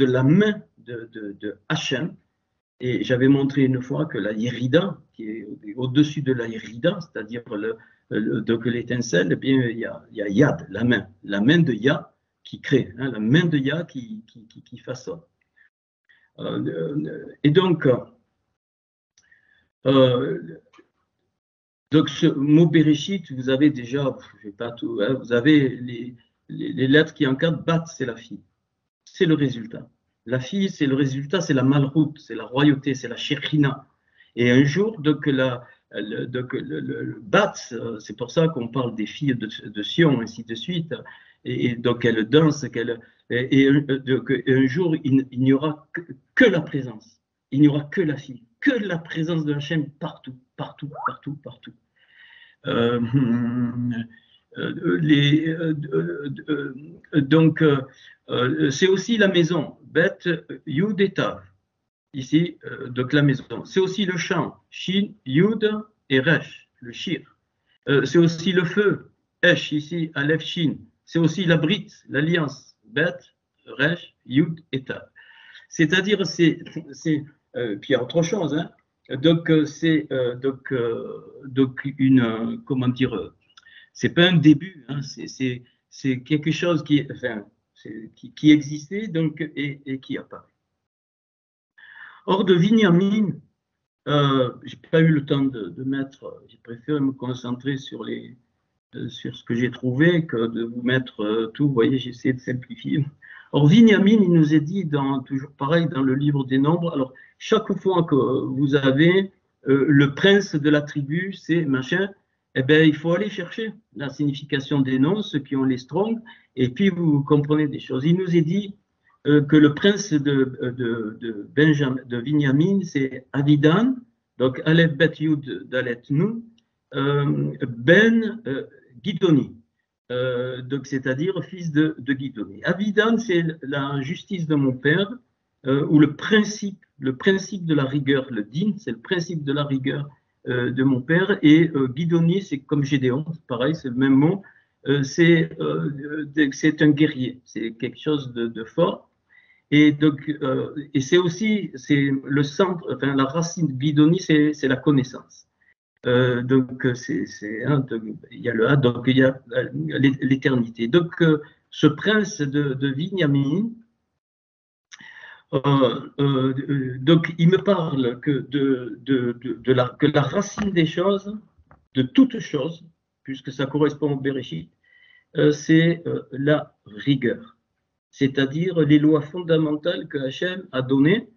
la main de Hachem. Et j'avais montré une fois que la Yérida, qui est au-dessus de la Yérida, c'est-à-dire donc l'étincelle, eh bien, il y a Yad, la main de Yah qui crée, hein, la main de Yah qui façonne. Et donc Donc, ce mot Bereshit, vous avez déjà, je vais pas tout, hein, vous avez les lettres qui encadrent Bat, c'est la fille. C'est le résultat. La fille, c'est le résultat, c'est la malroute, c'est la royauté, c'est la Shekhina. Et un jour, donc, le Bat, c'est pour ça qu'on parle des filles de Sion, ainsi de suite. Et donc, elles dansent, donc, un jour, il n'y aura que la présence. Il n'y aura que la fille, que la présence de Hachem partout, partout, partout, partout. Donc, c'est aussi la maison, Bet Yud et Tav, ici, donc la maison. C'est aussi le chant, Shin, Yud et Resh, le Shir. C'est aussi le feu, Esh, ici, Aleph, Shin. C'est aussi la Brit, l'alliance, Bet, Resh, Yud et Tav. C'est-à-dire, puis il y a autre chose, hein. Donc, c'est donc une, comment dire, c'est pas un début, hein, c'est quelque chose qui, enfin, qui existait donc, et qui apparaît. Or, de Binyamin, j'ai pas eu le temps de mettre, j'ai préféré me concentrer sur ce que j'ai trouvé que de vous mettre tout. Vous voyez, j'ai essayé de simplifier. Or, Binyamin, il nous est dit, toujours pareil, dans le livre des Nombres, alors, chaque fois que vous avez le prince de la tribu, c'est machin, eh bien, il faut aller chercher la signification des noms, ceux qui ont les strongs, et puis vous comprenez des choses. Il nous est dit que le prince de Binyamin, c'est Avidan, donc Aleph Bet Yud Dalet Nun, Ben Gidoni, donc c'est-à-dire fils de Gidoni. Avidan, c'est la justice de mon père, ou le principe de la rigueur, le din, c'est le principe de la rigueur de mon père, et Gidoni, c'est comme Gédéon, pareil, c'est le même mot, c'est un guerrier, c'est quelque chose de fort. Et donc, et c'est aussi, c'est le centre, enfin la racine de Gidoni, c'est la connaissance. Donc, il y a le A, donc il y a l'éternité. Donc, ce prince de Binyamin, donc il me parle que que la racine des choses, de toutes choses, puisque ça correspond au Bereshit, c'est la rigueur, c'est-à-dire les lois fondamentales que Hachem a données,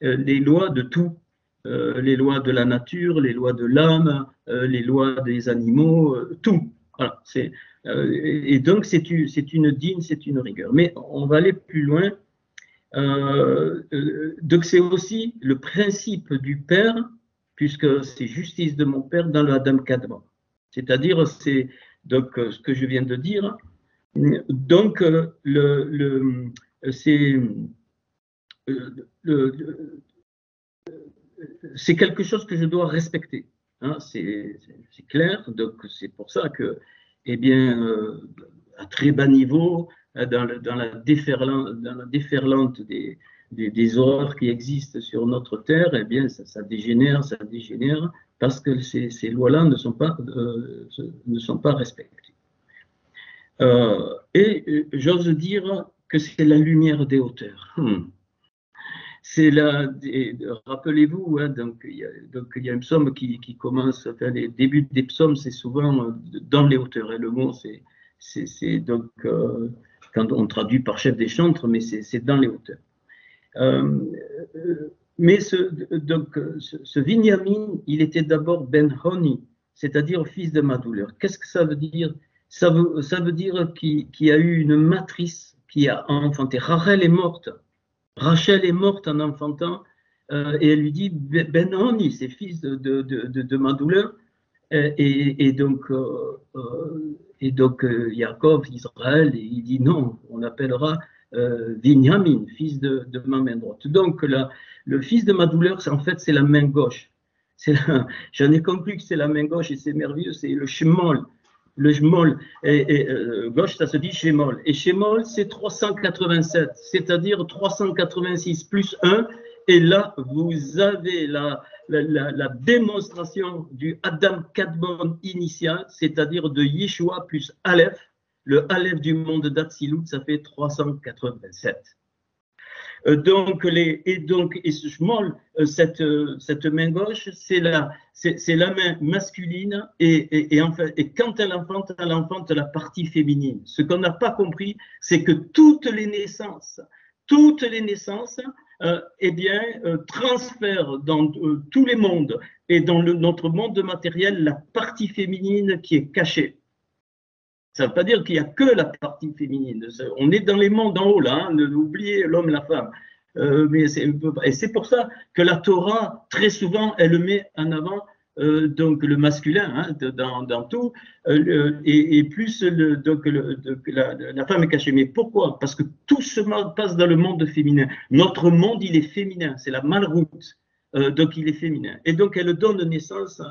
les lois de tout, les lois de la nature, les lois de l'âme, les lois des animaux, tout. Voilà, et donc c'est une dîme, c'est une rigueur. Mais on va aller plus loin. Donc c'est aussi le principe du Père, puisque c'est justice de mon Père dans le Adam Kadma. C'est-à-dire, c'est donc ce que je viens de dire. Donc, c'est quelque chose que je dois respecter. Hein, c'est clair. Donc, c'est pour ça que, eh bien, à très bas niveau, dans la déferlante des horreurs qui existent sur notre terre, eh bien, ça dégénère, parce que ces lois-là ne sont pas respectées. Et j'ose dire que c'est la lumière des hauteurs. C'est rappelez-vous, hein, donc il y a un psaume qui commence, enfin, les débuts des psaumes, c'est souvent dans les hauteurs. Et le mot, c'est donc, quand on traduit par chef des chantres, mais c'est dans les hauteurs. Mais ce Binyamin, il était d'abord Ben Honi, c'est-à-dire fils de ma douleur. Qu'est-ce que ça veut dire? Ça veut dire qu'il y a eu une matrice qui a enfanté. Rachel est morte en enfantant, et elle lui dit Ben Honi, c'est fils de ma douleur. Et donc Yaakov, Israël, il dit non, on appellera Binyamin, fils de ma main droite. Donc le fils de ma douleur, en fait, c'est la main gauche. J'en ai conclu que c'est la main gauche, et c'est merveilleux, c'est le Shemol. Le Shemol, gauche, ça se dit Shemol. Et Shemol, c'est 387, c'est-à-dire 386 plus 1. Et là, vous avez la démonstration du Adam Kadmon initial, c'est-à-dire de Yeshua plus Aleph. Le Aleph du monde d'Atsilut, ça fait 387. Et Shmol, cette main gauche, c'est la main masculine, et quand elle enfante la partie féminine. Ce qu'on n'a pas compris, c'est que toutes les naissances, transfèrent dans tous les mondes et dans notre monde matériel la partie féminine qui est cachée. Ça ne veut pas dire qu'il n'y a que la partie féminine. On est dans les mondes en haut, là, oubliez l'homme, la femme. Et c'est pour ça que la Torah, très souvent, elle met en avant donc le masculin dans tout, et plus la femme est cachée. Mais pourquoi? Parce que tout se passe dans le monde féminin. Notre monde, il est féminin, c'est la malroute, donc il est féminin. Et donc elle donne naissance,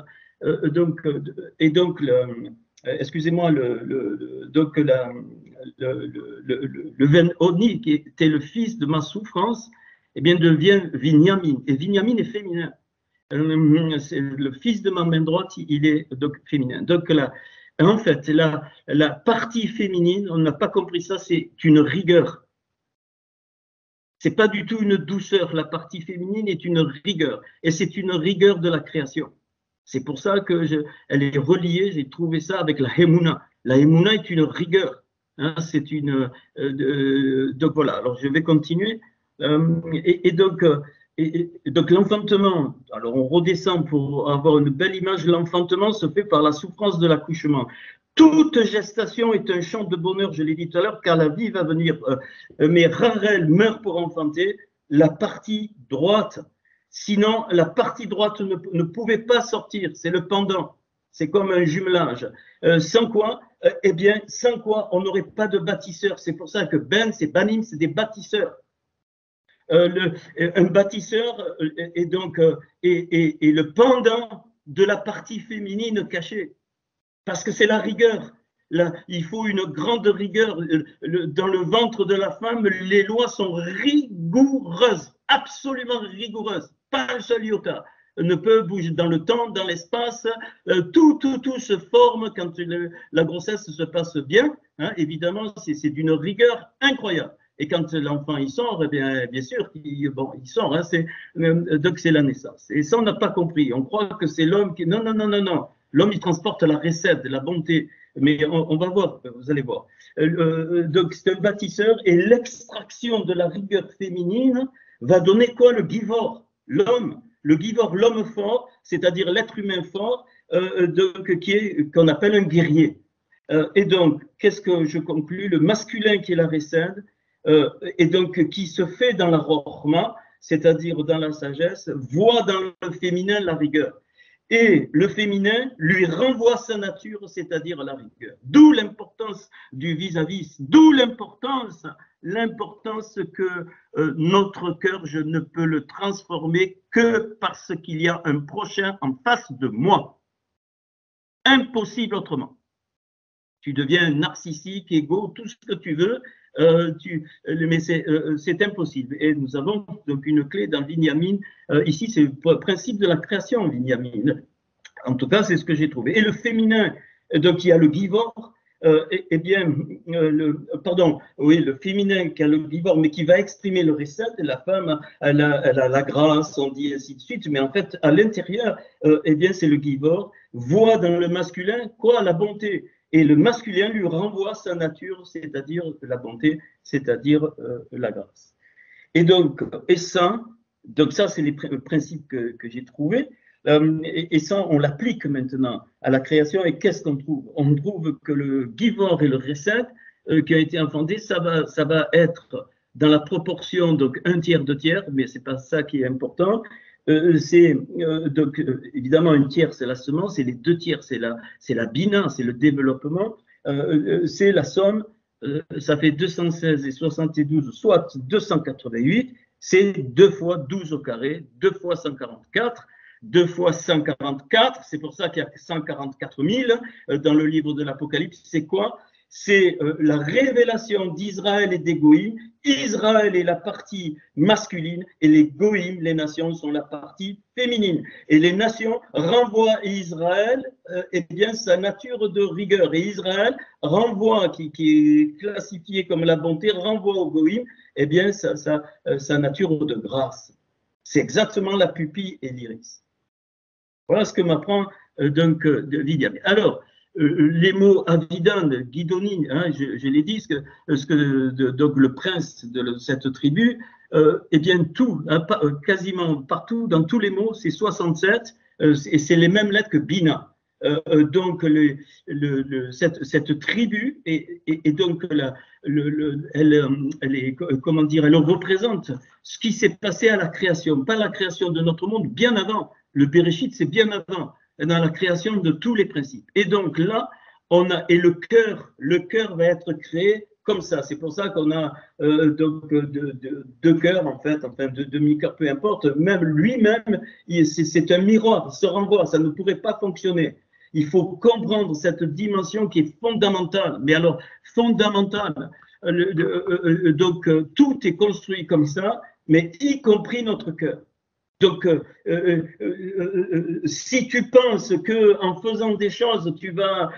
excusez-moi, le Ben-Oni, qui était le fils de ma souffrance, eh bien devient Binyamin. Et Binyamin est féminin. Le fils de ma main droite, il est donc féminin. Donc là, en fait, la partie féminine, on n'a pas compris ça, c'est une rigueur. C'est pas du tout une douceur. La partie féminine est une rigueur. Et c'est une rigueur de la création. C'est pour ça qu'elle est reliée, j'ai trouvé ça avec la Emouna. La Emouna est une rigueur. Hein, donc voilà, alors je vais continuer. Donc l'enfantement, alors on redescend pour avoir une belle image, l'enfantement se fait par la souffrance de l'accouchement. Toute gestation est un chant de bonheur, je l'ai dit tout à l'heure, car la vie va venir. Mais Rachel meurt pour enfanter la partie droite. Sinon, la partie droite ne pouvait pas sortir, c'est le pendant, c'est comme un jumelage. Sans quoi, on n'aurait pas de bâtisseur. C'est pour ça que c'est Banim, c'est des bâtisseurs. Un bâtisseur est donc le pendant de la partie féminine cachée, parce que c'est la rigueur. Là, il faut une grande rigueur. Dans le ventre de la femme, les lois sont rigoureuses, absolument rigoureuses. Pas un seul iota ne peut bouger dans le temps, dans l'espace. Tout se forme quand la grossesse se passe bien. Hein, évidemment, c'est d'une rigueur incroyable. Et quand l'enfant il sort, bien sûr, il sort. Hein, donc c'est la naissance. Et ça, on n'a pas compris. On croit que c'est l'homme qui. Non. L'homme, il transporte la recette, la bonté. Mais on va voir, vous allez voir. Donc c'est un bâtisseur, et l'extraction de la rigueur féminine va donner quoi? Le givor, l'homme. Le givor, l'homme fort, c'est-à-dire l'être humain fort, qu'on appelle un guerrier. Et donc, qu'est-ce que je conclus? Le masculin qui est la récède, et donc qui se fait dans la rochma, c'est-à-dire dans la sagesse, voit dans le féminin la rigueur. Et le féminin lui renvoie sa nature, c'est-à-dire la rigueur. D'où l'importance du vis-à-vis, d'où l'importance que notre cœur, je ne peux le transformer que parce qu'il y a un prochain en face de moi. Impossible autrement. Tu deviens narcissique, égo, tout ce que tu veux, mais c'est impossible. Et nous avons donc une clé dans Binyamin. Ici, c'est le principe de la création, Binyamin. En tout cas, c'est ce que j'ai trouvé. Et le féminin, donc il y a le givor, le féminin qui a le givor, mais qui va exprimer le recette. La femme, elle a la grâce, on dit ainsi de suite, mais en fait, à l'intérieur, c'est le givor, voit dans le masculin quoi? La bonté. Et le masculin lui renvoie sa nature, c'est-à-dire la bonté, c'est-à-dire la grâce. Et donc ça, c'est les principes que j'ai trouvés. Et ça, on l'applique maintenant à la création. Et qu'est-ce qu'on trouve? On trouve que le givor et le recette qui a été inventé, ça va être dans la proportion, donc 1/3, 2/3, mais c'est pas ça qui est important. Évidemment, 1/3, c'est la semence, et les 2/3, c'est la bina, c'est le développement, c'est la somme, ça fait 216 et 72, soit 288, c'est 2 fois 12 au carré, 2 fois 144, 2 fois 144, c'est pour ça qu'il y a 144 000 dans le livre de l'Apocalypse. C'est quoi? c'est la révélation d'Israël et des Goïm. Israël est la partie masculine et les Goïm, les nations, sont la partie féminine. Et les nations renvoient à Israël eh bien, sa nature de rigueur. Et Israël renvoie, qui est classifié comme la bonté, renvoie aux Goïm eh bien, sa nature de grâce. C'est exactement la pupille et l'iris. Voilà ce que m'apprend donc Lydia. Alors, les mots Avidan, Guidoni, hein, je l'ai dit, donc le prince de cette tribu, eh bien tout, hein, quasiment partout, dans tous les mots, c'est 67, et c'est les mêmes lettres que Bina. Donc cette tribu et donc comment dire, elle représente ce qui s'est passé à la création, pas la création de notre monde, bien avant. Le Bereshit, c'est bien avant, dans la création de tous les principes. Et donc là, et le cœur va être créé comme ça. C'est pour ça qu'on a donc deux cœurs, en fait, enfin deux demi-cœurs, peu importe. Même lui-même, c'est un miroir, il se renvoie, ça ne pourrait pas fonctionner. Il faut comprendre cette dimension qui est fondamentale, mais alors fondamentale. Donc tout est construit comme ça, mais y compris notre cœur. Donc, si tu penses que en faisant des choses, tu vas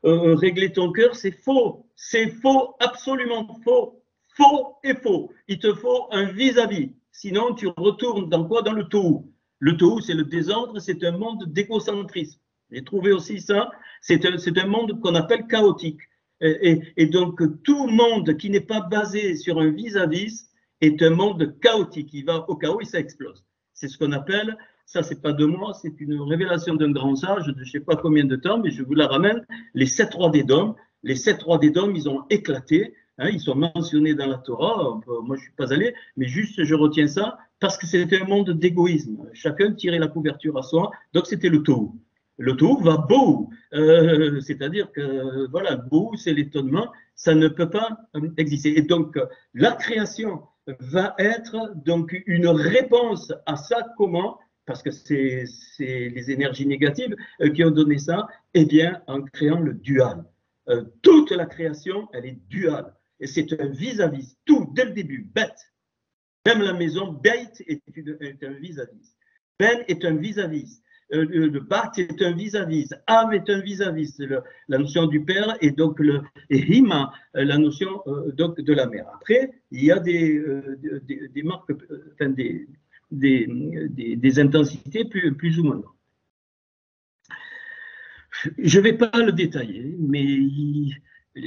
régler ton cœur, c'est faux. C'est faux, absolument faux. Faux et faux. Il te faut un vis-à-vis. Sinon, tu retournes dans quoi? Dans le tohu. Le tohu, c'est le désordre, c'est un monde d'égocentrisme. J'ai trouvé aussi ça. C'est un monde qu'on appelle chaotique. Et donc, tout monde qui n'est pas basé sur un vis-à-vis est un monde chaotique. Il va au chaos et ça explose. C'est ce qu'on appelle, ça c'est pas de moi, c'est une révélation d'un grand sage de je ne sais pas combien de temps, mais je vous la ramène, les 7 rois d'Édom. Les 7 rois d'Édom, ils ont éclaté, hein, ils sont mentionnés dans la Torah. Moi, je ne suis pas allé, mais juste je retiens ça parce que c'était un monde d'égoïsme. Chacun tirait la couverture à soi, donc c'était le tohu. Le tohu va beau, c'est-à-dire que voilà, beau, c'est l'étonnement, ça ne peut pas exister. Et donc, la création va être donc une réponse à ça. Comment? Parce que c'est les énergies négatives qui ont donné ça. Eh bien, en créant le dual. Toute la création, elle est duale. Et c'est un vis-à-vis. Tout, dès le début, bête. Même la maison, bête est un vis-à-vis. Ben est un vis-à-vis. Le bat est un vis-à-vis, Av est un vis-à-vis, la notion du père, et donc et Hima, la notion donc de la mère. Après, il y a des marques, enfin des intensités plus ou moins. Je ne vais pas le détailler, mais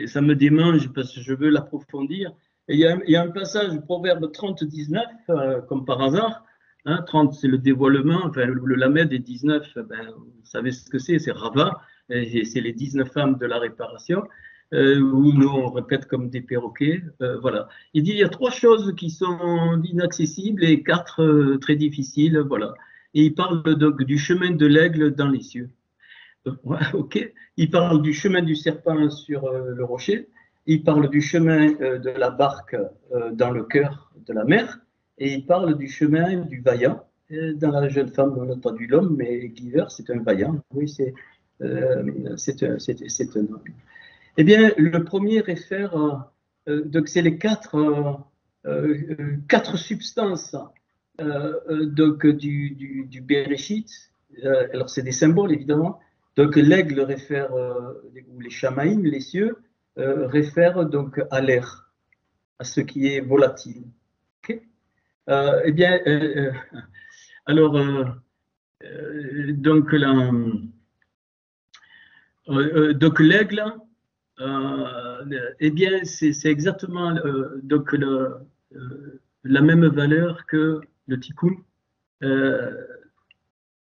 ça me démange parce que je veux l'approfondir. Il y a un passage, Proverbe 30-19, comme par hasard. Hein, 30, c'est le dévoilement, enfin, le Lamed, et 19, ben, vous savez ce que c'est Rava, et c'est les 19 femmes de la réparation, où nous on répète comme des perroquets. Voilà. Il dit il y a 3 choses qui sont inaccessibles et 4 très difficiles. Voilà. Et il parle donc du chemin de l'aigle dans les cieux. Ok. Il parle du chemin du serpent sur le rocher. Il parle du chemin de la barque dans le cœur de la mer. Et il parle du chemin du vaillant. Dans la jeune femme, on a traduit l'homme, mais Giver, c'est un vaillant. Oui, c'est un homme. Eh bien, le premier réfère, donc c'est les 4 substances donc du Bereshit. Alors, c'est des symboles, évidemment. Donc, l'aigle réfère, ou les Shamaïm, les cieux, réfèrent donc à l'air, à ce qui est volatile. Okay. Eh bien, alors, donc l'aigle, eh bien, c'est exactement donc la même valeur que le tikkun.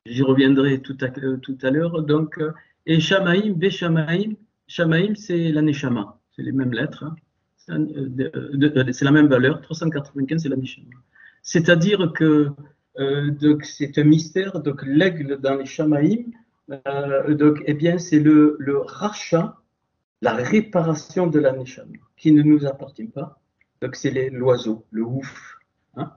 J'y reviendrai tout à l'heure. Donc, et Shamaïm, Béshamaïm, Shamaïm, c'est la Neshama, c'est les mêmes lettres. Hein. C'est la même valeur, 395, c'est la Neshama. C'est-à-dire que c'est un mystère, donc l'aigle dans les Shamaïm, donc, eh bien, c'est le rachat, la réparation de la Neshama, qui ne nous appartient pas. Donc, c'est l'oiseau, le ouf. Hein.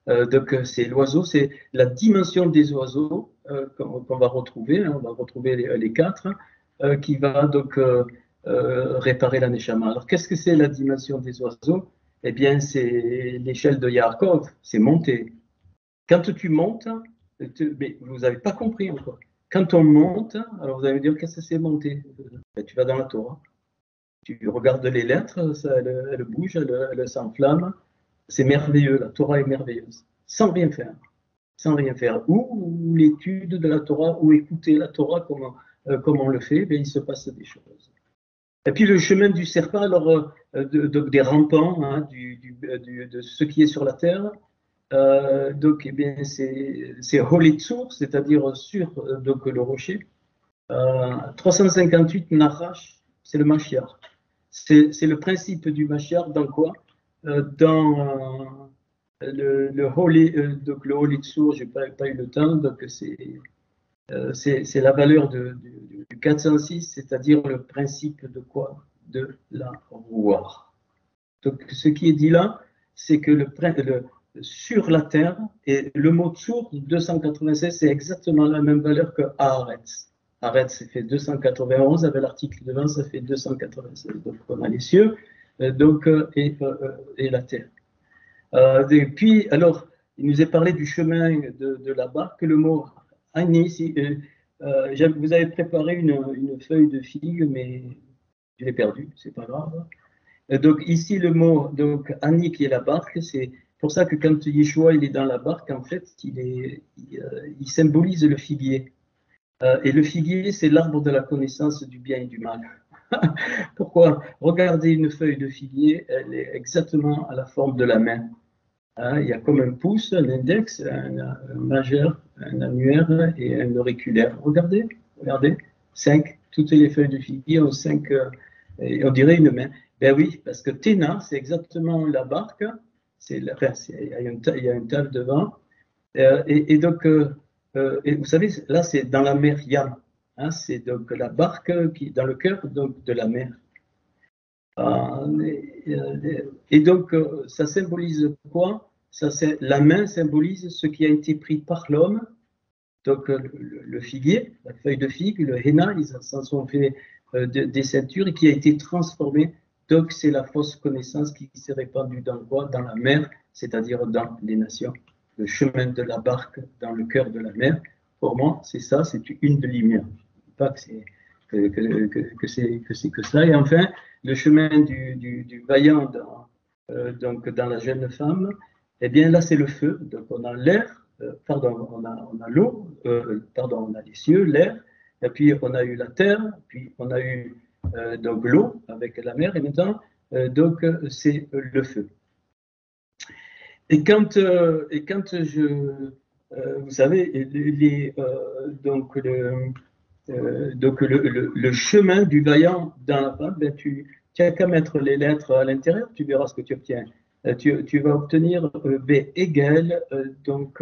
Donc, c'est l'oiseau, c'est la dimension des oiseaux qu'on va retrouver, hein, on va retrouver les 4, qui va donc réparer la neshama. Alors, qu'est-ce que c'est la dimension des oiseaux? Eh bien, c'est l'échelle de Yaakov, c'est monter. Quand tu montes, mais vous n'avez pas compris encore. Quand on monte, alors vous allez me dire, qu'est-ce que c'est monter? Ben, tu vas dans la Torah, tu regardes les lettres, ça, elles bougent, elles s'enflamment. C'est merveilleux, la Torah est merveilleuse, sans rien faire. Sans rien faire. Ou l'étude de la Torah, ou écouter la Torah comme on le fait, bien, il se passe des choses. Et puis le chemin du serpent, alors des rampants, hein, de ce qui est sur la terre, donc eh bien c'est Holetsur, c'est-à-dire sur donc le rocher. 358 Nachash, c'est le Mashiach. C'est le principe du Mashiach dans quoi? Dans le Holetsur, je n'ai pas eu le temps, donc c'est la valeur du 406, c'est-à-dire le principe de quoi? De la roue. Donc, ce qui est dit là, c'est que sur la terre, et le mot tsur, 296, c'est exactement la même valeur que Haaretz. Haaretz, ça fait 291, avec l'article devant, ça fait 296. Donc, on a les cieux et la terre. Et puis, alors, il nous est parlé du chemin de la barque, le mot Ani. Vous avez préparé une feuille de figue, mais je l'ai perdue, c'est pas grave. Donc ici le mot donc Ani qui est la barque, c'est pour ça que quand Yeshua il est dans la barque, en fait, il symbolise le figuier. Et le figuier, c'est l'arbre de la connaissance du bien et du mal. Pourquoi? Regardez une feuille de figuier, elle est exactement à la forme de la main. Hein, il y a comme un pouce, un index, un majeur, un annulaire et un auriculaire. Regardez, 5. Toutes les feuilles de figuier ont 5, on dirait une main. Ben oui, parce que Téna, c'est exactement la barque. Il y a une table devant. Et donc, et vous savez, là, c'est dans la mer Yam. Hein, c'est donc la barque qui est dans le cœur donc, de la mer. Et donc, ça symbolise quoi? La main symbolise ce qui a été pris par l'homme. Donc, le figuier, la feuille de figue, le henna, ils s'en sont fait des ceintures et qui a été transformé. Donc, c'est la fausse connaissance qui s'est répandue dans quoi? Dans la mer, c'est-à-dire dans les nations. Le chemin de la barque dans le cœur de la mer. Pour moi, c'est ça, c'est une de lumière. Je ne dis pas que c'est que ça. Et enfin, le chemin du vaillant donc dans la jeune femme, eh bien là, c'est le feu. Donc, on a l'air, on a l'eau, on a les cieux, l'air, et puis on a eu la terre, puis on a eu donc l'eau avec la mer, et maintenant, donc c'est le feu. Et quand vous savez, donc le chemin du vaillant dans la femme, ben tu n'as qu'à mettre les lettres à l'intérieur, tu verras ce que tu obtiens. Tu vas obtenir B égale donc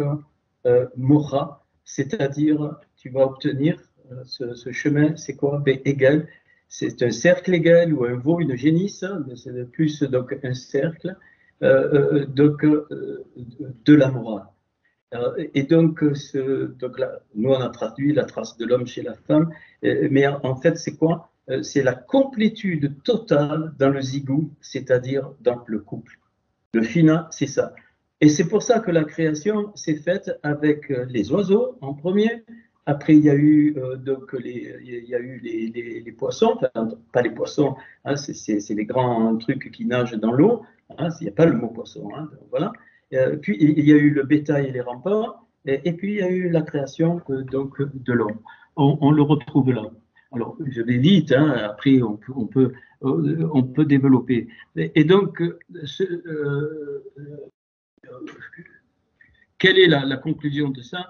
Mora, c'est-à-dire tu vas obtenir ce chemin, c'est quoi? B égale, c'est un cercle égal ou un veau, une génisse, mais c'est plus donc un cercle donc de la morale. Et donc là, nous on a traduit la trace de l'homme chez la femme, mais en fait c'est quoi? C'est la complétude totale dans le zigou, c'est-à-dire dans le couple. Le fina, c'est ça. Et c'est pour ça que la création s'est faite avec les oiseaux en premier. Après, il y a eu les poissons, enfin, pas les poissons, hein, c'est les grands trucs qui nagent dans l'eau. Hein, il n'y a pas le mot poisson. Hein, voilà. Puis il y a eu le bétail et les remparts. Et puis il y a eu la création donc de l'homme. On le retrouve là. Alors, je vais vite, hein, après on peut développer. Et donc, quelle est la conclusion de ça?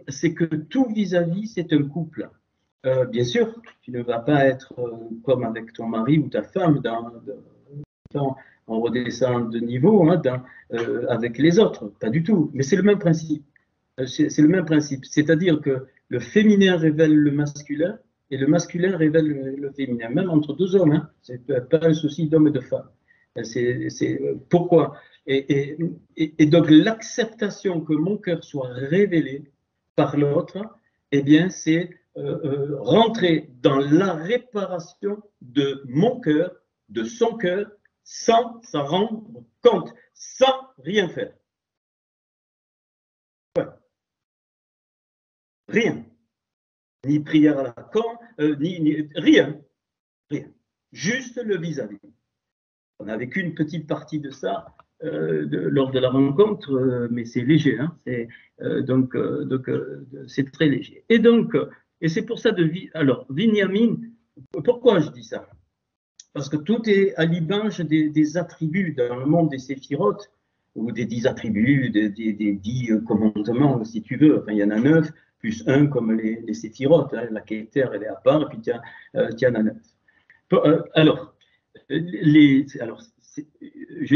C'est que tout vis-à-vis, c'est un couple. Bien sûr, tu ne vas pas être comme avec ton mari ou ta femme on redescend de niveau hein, avec les autres, pas du tout. Mais c'est le même principe. C'est le même principe. C'est-à-dire que le féminin révèle le masculin et le masculin révèle le féminin, même entre deux hommes. Hein. C'est pas un souci d'homme et de femme. Pourquoi? Et donc l'acceptation que mon cœur soit révélé par l'autre, eh bien c'est rentrer dans la réparation de mon cœur, de son cœur, sans s'en rendre compte, sans rien faire. Ouais. Rien. Ni prière à la con, ni rien. Rien. Juste le vis-à-vis. On a vécu une petite partie de ça lors de la rencontre, mais c'est léger, hein, donc c'est très léger. Et donc, et c'est pour ça alors, Binyamin, pourquoi je dis ça? Parce que tout est à l'image des attributs dans le monde des séphirotes, ou des 10 attributs, des 10 commandements, si tu veux. Enfin, il y en a 9, plus 1 comme les séphirotes. Hein, la Keter, elle est à part, et puis tu en as 9. Alors, je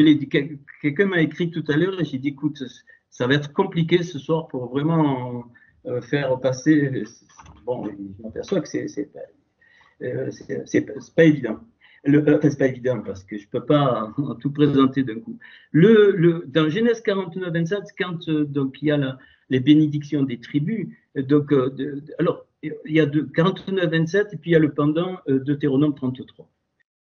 l'ai dit, quelqu'un m'a écrit tout à l'heure et j'ai dit, écoute, ça va être compliqué ce soir pour vraiment faire passer. Bon, je m'aperçois que c'est pas évident. Enfin, c'est pas évident parce que je peux pas tout présenter d'un coup. Dans Genèse 49, 27, quand donc il y a les bénédictions des tribus, donc alors il y a 49, 27 et puis il y a le pendant Deutéronome 33.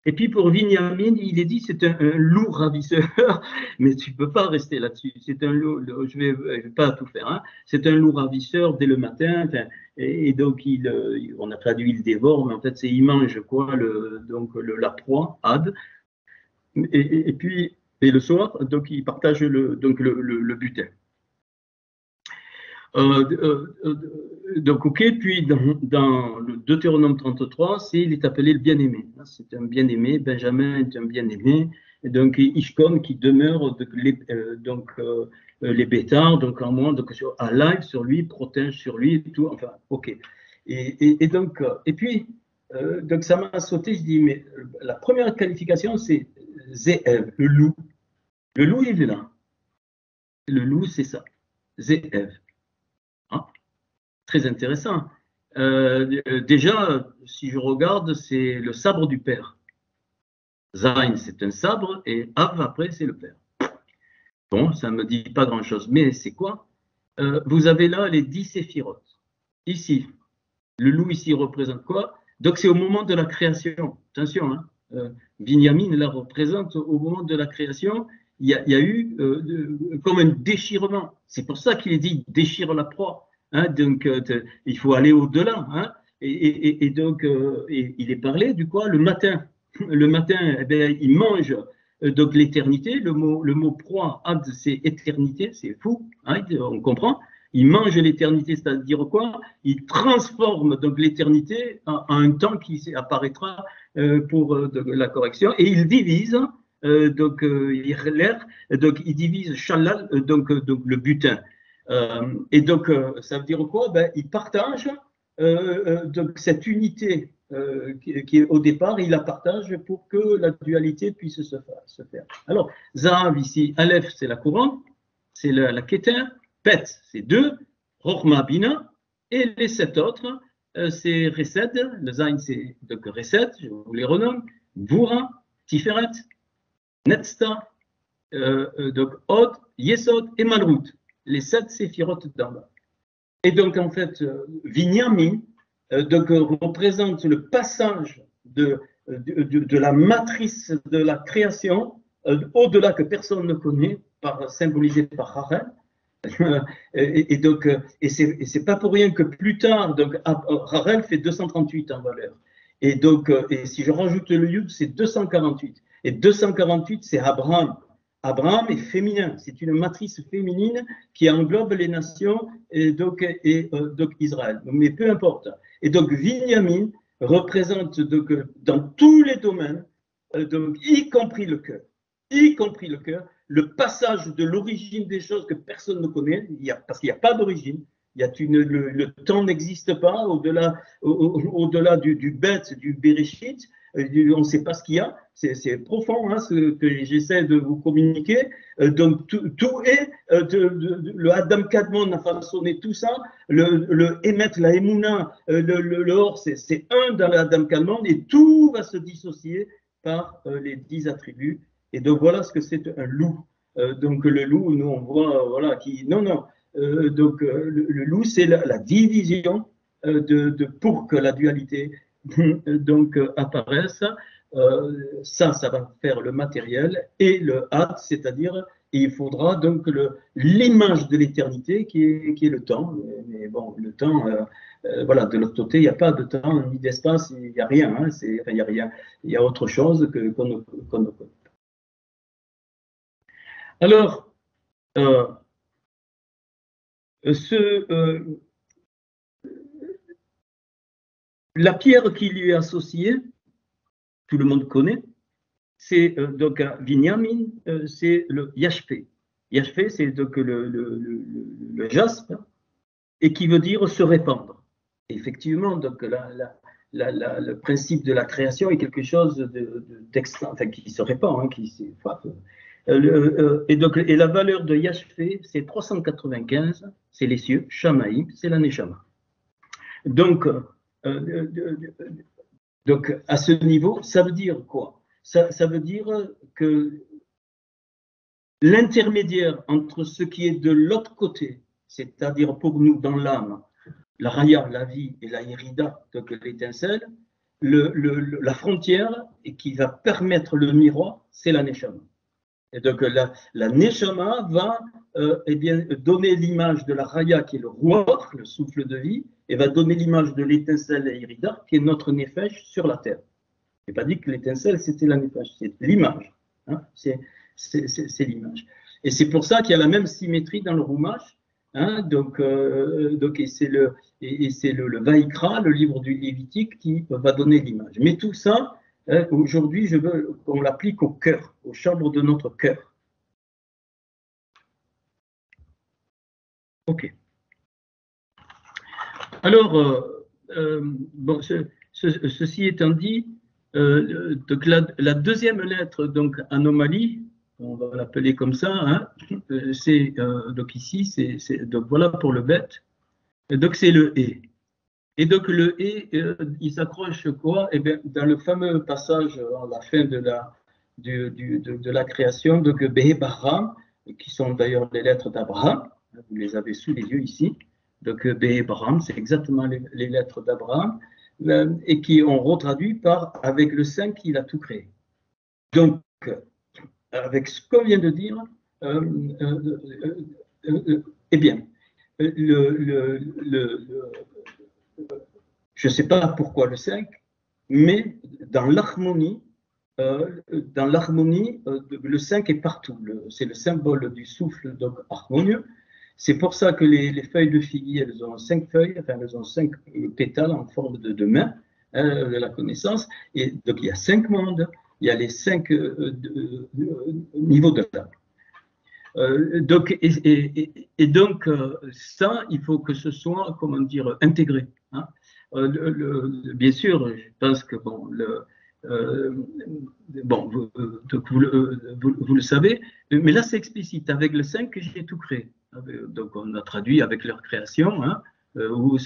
Et puis pour Binyamin, il est dit c'est un loup ravisseur, mais tu peux pas rester là-dessus. C'est un loup, je vais pas tout faire. Hein. C'est un loup ravisseur dès le matin. Enfin, et donc on a traduit il dévore, mais en fait c'est il mange quoi, la proie, Had. Et puis le soir, donc il partage le butin. Donc, ok, puis dans le Deutéronome 33, il est appelé le bien-aimé. C'est un bien-aimé, Benjamin est un bien-aimé, et donc Ishkom qui demeure les bêtards, donc en moins, donc à live sur lui, protège sur lui, tout, enfin, ok. Et donc, et puis, donc ça m'a sauté, je dis, mais la première qualification, c'est Ze'ev, le loup. Le loup, il est là. Le loup, c'est ça, Ze'ev. Hein? Très intéressant. Déjà, si je regarde, c'est le sabre du père. Zain, c'est un sabre, et Av, après, c'est le père. Bon, ça ne me dit pas grand-chose, mais c'est quoi? Vous avez là les 10 séphirotes. Ici, le loup ici représente quoi? Donc, c'est au moment de la création. Attention, hein, Binyamin la représente au moment de la création. Il y a eu comme un déchirement. C'est pour ça qu'il est dit déchire la proie. Hein, donc, il faut aller au-delà. Hein, et donc, il est parlé du quoi? Le matin. Le matin, eh bien, il mange donc l'éternité. Le mot proie, ad, c'est éternité, c'est fou. Hein, on comprend. Il mange l'éternité, c'est-à-dire quoi? Il transforme donc l'éternité en un temps qui apparaîtra pour la correction, et il divise donc il divise Shalal, donc le butin. Et donc ça veut dire quoi? Ben, il partage donc cette unité qui est au départ, il la partage pour que la dualité puisse se faire. Alors, Zahav ici, Aleph, c'est la couronne, c'est la Keter, Pet, c'est 2, Rochma, Bina, et les 7 autres, c'est Resed, le Zain, c'est donc Resed, je vous les renomme, Vura, Tiferet, Netzta, donc Od, Yesod et Malrout, les 7 séphirotes d'en bas. Et donc, en fait, Binyamin donc, représente le passage de la matrice de la création au-delà que personne ne connaît, symbolisé par Harel. Et donc, et c'est pas pour rien que plus tard, donc Harel fait 238 en valeur. Et donc, et si je rajoute le Yud, c'est 248. Et 248, c'est Abraham. Abraham est féminin, c'est une matrice féminine qui englobe les nations et donc Israël. Mais peu importe. Et donc Binyamin représente donc, dans tous les domaines, donc, y compris le cœur, le passage de l'origine des choses que personne ne connaît, parce qu'il n'y a pas d'origine. Le temps n'existe pas au-delà du bête, du Bereshit. On ne sait pas ce qu'il y a, c'est profond hein, ce que j'essaie de vous communiquer. Donc tout est, le Adam Kadmon a façonné tout ça, le Emet, la Emouna, le Or, c'est un dans l'Adam Kadmon, et tout va se dissocier par les 10 attributs. Et donc voilà ce que c'est un loup. Donc le loup, nous on voit, voilà, donc le loup, c'est la division pour que la dualité donc apparaisse. Ça va faire le matériel et le hat, c'est-à-dire il faudra donc l'image de l'éternité qui est le temps. Mais bon, le temps, voilà, de l'autre côté, il n'y a pas de temps ni d'espace, il n'y a rien. Hein, il n'y a rien, il y a autre chose qu'on ne connaît pas. Alors, la pierre qui lui est associée, tout le monde connaît, c'est donc à Binyamin, c'est le Yashpé. Yashpé, c'est donc le jaspe, et qui veut dire se répandre. Et effectivement, donc le principe de la création est quelque chose d'extra, enfin, qui se répand, hein, et la valeur de Yashpé, c'est 395, c'est les cieux, Shamaïm, c'est la Neshama. Donc, à ce niveau, ça veut dire quoi? Ça veut dire que l'intermédiaire entre ce qui est de l'autre côté, c'est-à-dire pour nous dans l'âme, la raya, la vie, et la irida, donc l'étincelle, la frontière et qui va permettre le miroir, c'est la neshama. Et donc la neshama va eh bien, donner l'image de la raya qui est le roi, le souffle de vie, et va donner l'image de l'étincelle et irida qui est notre nefesh sur la terre. Je n'ai pas dit que l'étincelle c'était la nefesh, c'est l'image. Hein, c'est l'image. Et c'est pour ça qu'il y a la même symétrie dans le Rumash. Hein, donc c'est le Vaikra, le livre du Lévitique, qui va donner l'image. Mais tout ça, hein, aujourd'hui, je veux qu'on l'applique au cœur, aux chambres de notre cœur. Ok. Alors, bon, ceci étant dit, donc la deuxième lettre, donc anomalie, on va l'appeler comme ça, hein, c'est donc ici, donc voilà pour le bête, et donc c'est le et. Et donc le et, il s'accroche quoi? Eh bien, dans le fameux passage à la fin de la création, donc Behebara, qui sont d'ailleurs les lettres d'Abraham, vous les avez sous les yeux ici, donc Behebara, c'est exactement les lettres d'Abraham, et qui ont retraduit par avec le Saint qu'il a tout créé. Donc, avec ce qu'on vient de dire, eh bien, je ne sais pas pourquoi le 5, mais dans l'harmonie, le 5 est partout. C'est le symbole du souffle donc harmonieux. C'est pour ça que les feuilles de figuier, elles ont 5 feuilles, enfin elles ont 5 pétales en forme de main, de la connaissance. Et donc il y a 5 mondes, il y a les 5 niveaux de l'âme. Donc ça, il faut que ce soit, comment dire, intégré. Hein. Bien sûr, je pense que bon, vous le savez, mais là c'est explicite. Avec le 5, j'ai tout créé. Donc on a traduit avec leur création, hein, où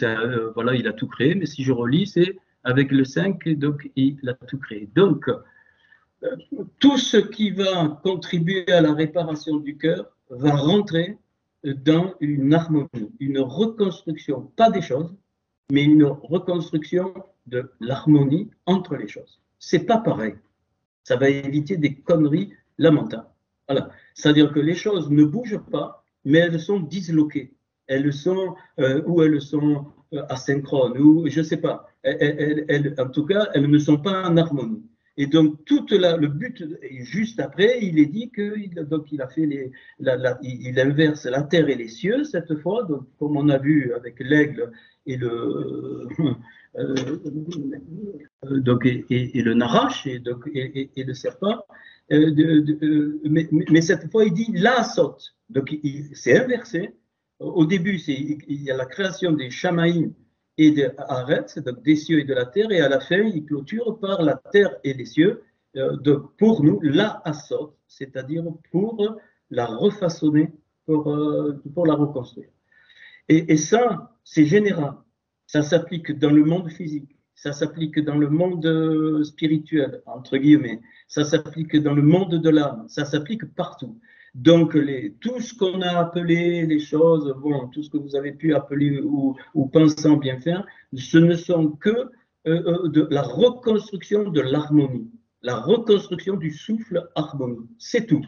voilà, il a tout créé. Mais si je relis, c'est avec le 5, donc il a tout créé. Donc tout ce qui va contribuer à la réparation du cœur va rentrer dans une harmonie, une reconstruction, pas des choses, mais une reconstruction de l'harmonie entre les choses. C'est pas pareil. Ça va éviter des conneries lamentables. Voilà. C'est-à-dire que les choses ne bougent pas, mais elles sont disloquées. Elles sont, ou elles sont asynchrones, ou je ne sais pas. En tout cas, elles ne sont pas en harmonie. Et donc, le but, juste après, il est dit qu'il a fait il inverse la terre et les cieux cette fois. Donc, comme on a vu avec l'aigle et le le Narash et le serpent. Mais cette fois, il dit la saute. Donc, c'est inversé. Au début, il y a la création des Shamaïm et des Haaretz, donc des cieux et de la terre, et à la fin, il clôture par la terre et les cieux. Donc, pour nous, la asot, c'est-à-dire pour la refaçonner, pour la reconstruire. Et ça, c'est général. Ça s'applique dans le monde physique, ça s'applique dans le monde spirituel, entre guillemets, ça s'applique dans le monde de l'âme, ça s'applique partout. Donc, tout ce qu'on a appelé les choses, bon, tout ce que vous avez pu appeler ou pensant bien faire, ce ne sont que de la reconstruction de l'harmonie, la reconstruction du souffle harmonie, c'est tout.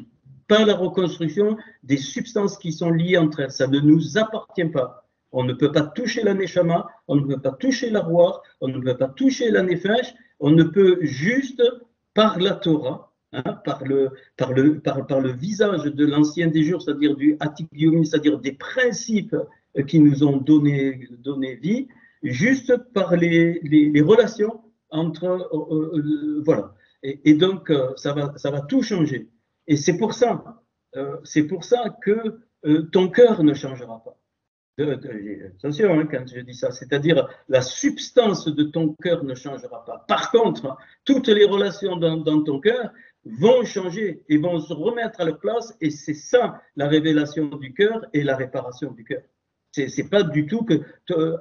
Pas la reconstruction des substances qui sont liées entre elles, ça ne nous appartient pas. On ne peut pas toucher la neshama, on ne peut pas toucher la roire, on ne peut pas toucher la nefesh, on ne peut juste, par la Torah, hein, par le visage de l'ancien des jours, c'est-à-dire du Atik Yomi, c'est-à-dire des principes qui nous ont donné vie, juste par les relations entre, voilà. Et donc, ça va tout changer. Et c'est pour ça que ton cœur ne changera pas. Attention hein, quand je dis ça, c'est-à-dire la substance de ton cœur ne changera pas. Par contre, toutes les relations dans ton cœur vont changer et vont se remettre à leur place, et c'est ça la révélation du cœur et la réparation du cœur. C'est pas du tout que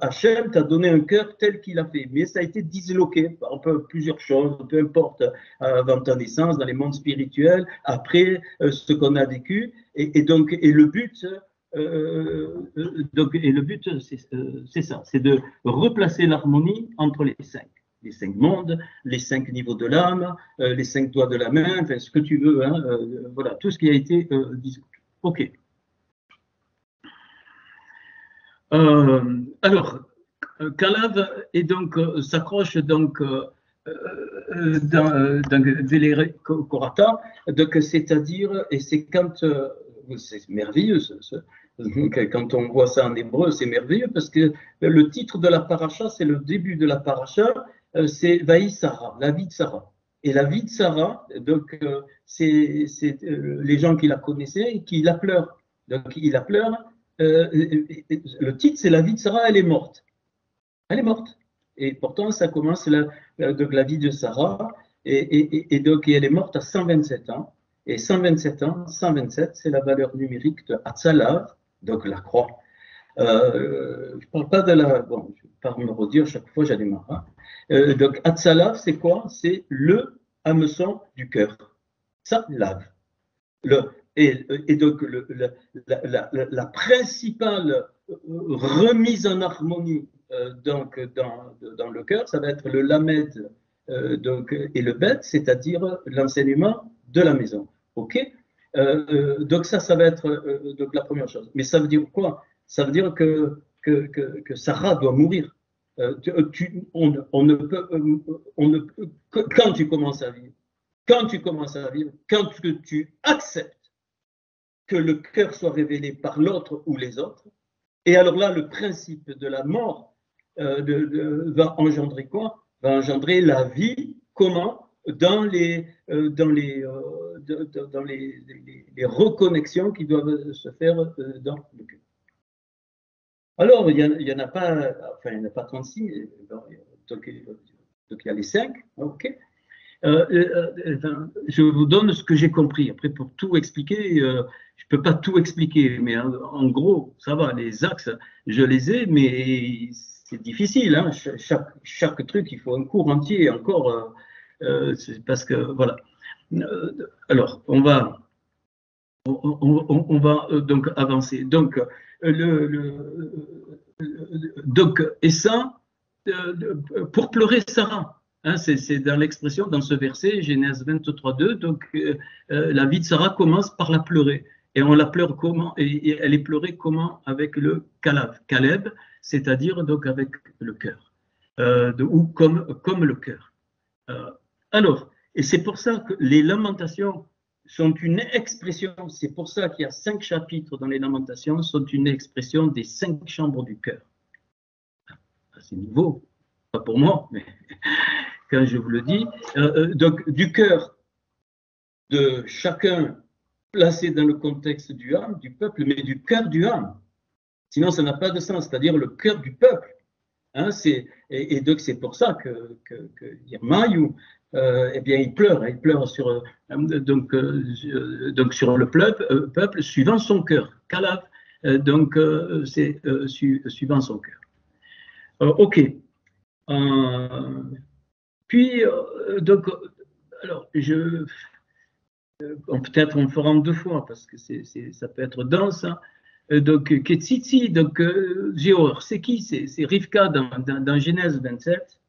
Hachem t'a donné un cœur tel qu'il a fait, mais ça a été disloqué par plusieurs choses, peu importe, avant ta naissance, dans les mondes spirituels, après ce qu'on a vécu, et le but, c'est ça, c'est de replacer l'harmonie entre les cinq mondes, les 5 niveaux de l'âme, les 5 doigts de la main, enfin, ce que tu veux, hein, voilà, tout ce qui a été dit. Ok. Alors, Kalav et donc s'accroche donc dans Véléré Korata, donc c'est-à-dire, et c'est quand c'est merveilleux, quand on voit ça en hébreu, c'est merveilleux parce que le titre de la paracha, c'est le début de la paracha, c'est Vaï Sarah, la vie de Sarah. Et la vie de Sarah, donc c'est les gens qui la connaissaient et qui la pleurent. Donc il la pleure. Le titre, c'est la vie de Sarah, elle est morte. Elle est morte. Et pourtant, ça commence donc la vie de Sarah, et donc elle est morte à 127 ans. Et 127 ans, 127, c'est la valeur numérique de Hatzalav, donc la croix. Je ne parle pas de la. Bon, je ne vais pas me redire chaque fois, j'en ai marre. Hein. Donc Hatzalav, c'est quoi? C'est le hameçon du cœur. Ça lave. Et donc, la principale remise en harmonie donc, dans le cœur, ça va être le lamed donc, et le bet, c'est-à-dire l'enseignement de la maison. OK donc, ça va être donc, la première chose. Mais ça veut dire quoi? Ça veut dire que Sarah doit mourir. On ne peut, quand tu commences à vivre, quand tu acceptes que le cœur soit révélé par l'autre ou les autres, et alors là, le principe de la mort va engendrer quoi? Va engendrer la vie, comment? Dans les reconnexions qui doivent se faire dans le cœur. Alors, il y en a pas, enfin, il n'y en a pas 36, donc il y a les 5, ok. Je vous donne ce que j'ai compris. Après, pour tout expliquer, je ne peux pas tout expliquer, mais en gros, ça va, les axes, je les ai, mais c'est difficile. Hein. Chaque truc, il faut un cours entier encore, parce que, voilà. Alors, on va donc avancer. Donc, donc et ça, pour pleurer Sarah. Hein, c'est dans l'expression, dans ce verset, Genèse 23:2, donc la vie de Sarah commence par la pleurer. Et on la pleure comment? Et elle est pleurée comment? Avec le Kaleb, c'est-à-dire donc avec le cœur, ou comme le cœur. Alors, et c'est pour ça que les lamentations sont une expression, c'est pour ça qu'il y a 5 chapitres dans les lamentations, sont une expression des 5 chambres du cœur. C'est nouveau, pas pour moi, mais quand je vous le dis. Donc, du cœur de chacun placé dans le contexte du âme, du peuple, mais du cœur du âme. Sinon, ça n'a pas de sens, c'est-à-dire le cœur du peuple. Hein, et donc, c'est pour ça que Yermaïou, eh bien, il pleure sur, donc sur le peuple suivant son cœur. Kalav, donc, c'est suivant son cœur. OK. Puis, donc, alors, peut-être on fera en 2 fois, parce que ça peut être dense. Hein. Donc, Ketsitsi, donc, j'ai horreur. C'est qui? C'est Rivka dans Genèse 27.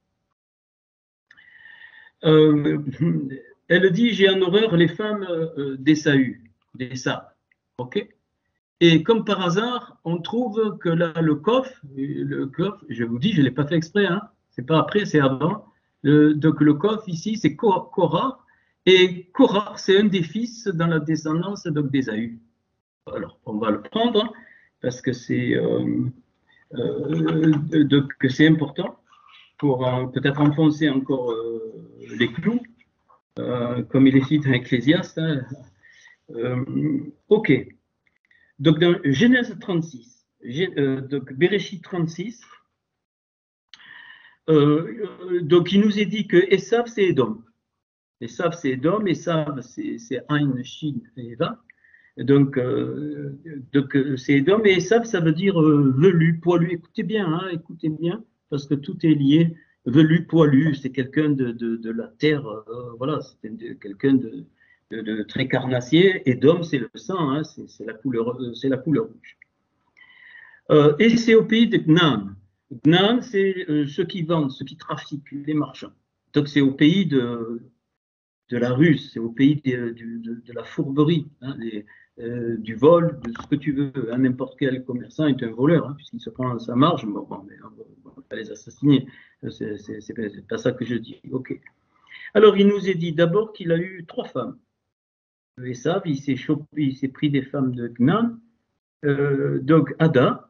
Elle dit, j'ai en horreur les femmes d'Ésaü, d'Ésa. OK? Et comme par hasard, on trouve que là, le coffre, je vous dis, je ne l'ai pas fait exprès, hein, c'est pas après, c'est avant. Donc le coffre ici, c'est Korah, et Korah, c'est un des fils dans la descendance d'Ésaü. Alors, on va le prendre, parce que c'est important pour peut-être enfoncer encore les clous, comme il est dit dans Ecclésiaste. Hein. OK. Donc, dans Genèse 36, donc Bereshit 36, donc il nous est dit que Esav, c'est Édom. Esav, c'est Édom, Esav, c'est Ain, Shin et Eva. Donc c'est Édom, et Esav, ça veut dire velu, poilu. Écoutez bien, parce que tout est lié. Velu, poilu, c'est quelqu'un de la terre, voilà, c'est quelqu'un de très carnassier. Édom, c'est le sang, hein, c'est la couleur rouge. Et c'est au pays de Gnan. Gnan, c'est ceux qui vendent, ceux qui trafiquent, les marchands. Donc c'est au pays de la ruse, c'est au pays de la fourberie, hein, du vol, de ce que tu veux. Hein, n'importe quel commerçant est un voleur, hein, puisqu'il se prend sa marge. Bon, mais on ne va pas les assassiner. C'est pas ça que je dis. Ok. Alors il nous est dit d'abord qu'il a eu 3 femmes. Esav, il s'est pris des femmes de Gnan. Donc Ada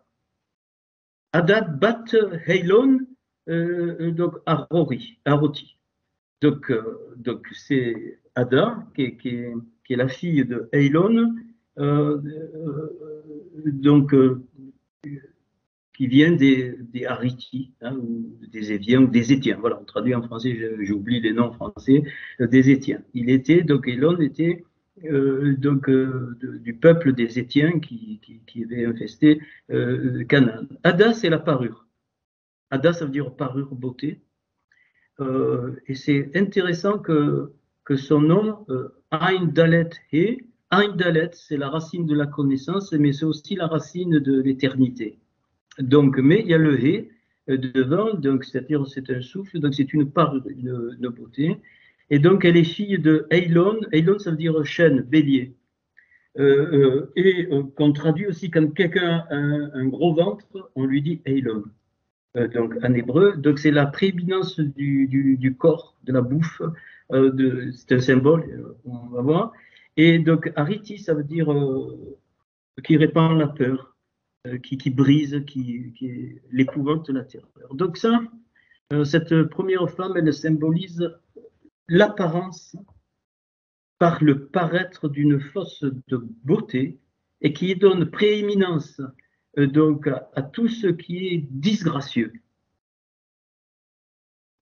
bat Heilon, donc Aroti. Donc c'est Ada qui est la fille de Heilon, donc qui vient des Haritis, hein, ou des Éviens, ou des Étiens. Voilà, on traduit en français, j'oublie les noms français, des Étiens. Donc Heilon était du peuple des Étiens qui avait infesté Canaan. Ada, c'est la parure. Ada, ça veut dire parure, beauté. Et c'est intéressant que son nom, Ain Dalet He, Ain Dalet, c'est la racine de la connaissance, mais c'est aussi la racine de l'éternité. Donc, mais il y a le He devant, donc c'est-à-dire c'est un souffle, donc c'est une parure, une beauté. Et donc, elle est fille de Heilon. Heilon, ça veut dire chêne, bélier. Et qu'on traduit aussi comme quelqu'un a un gros ventre, on lui dit Heilon. Donc en hébreu, donc c'est la prééminence du corps, de la bouffe, c'est un symbole, on va voir. Et donc Ariti, ça veut dire qui répand la peur, qui brise, qui est l'épouvante, la terreur. Donc ça, cette première femme, elle symbolise l'apparence par le paraître d'une force de beauté et qui donne prééminence donc à tout ce qui est disgracieux.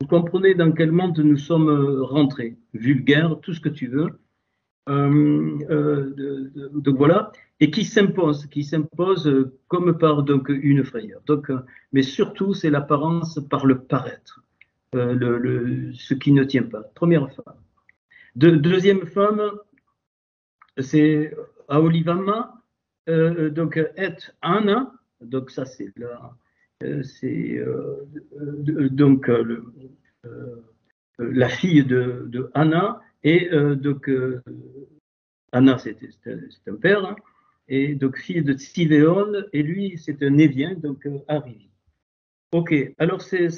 Vous comprenez dans quel monde nous sommes rentrés, vulgaire, tout ce que tu veux. Donc voilà, et qui s'impose comme par donc une frayeur. Donc, mais surtout, c'est l'apparence par le paraître, ce qui ne tient pas. Première femme. Deuxième femme, c'est Aolivama, donc et Anna, donc ça c'est là, c'est donc la fille de Anna, et donc Anna c'est un père, hein, et donc fille de Tsivéon, et lui c'est un Évien, donc Arivi. Ok, alors c'est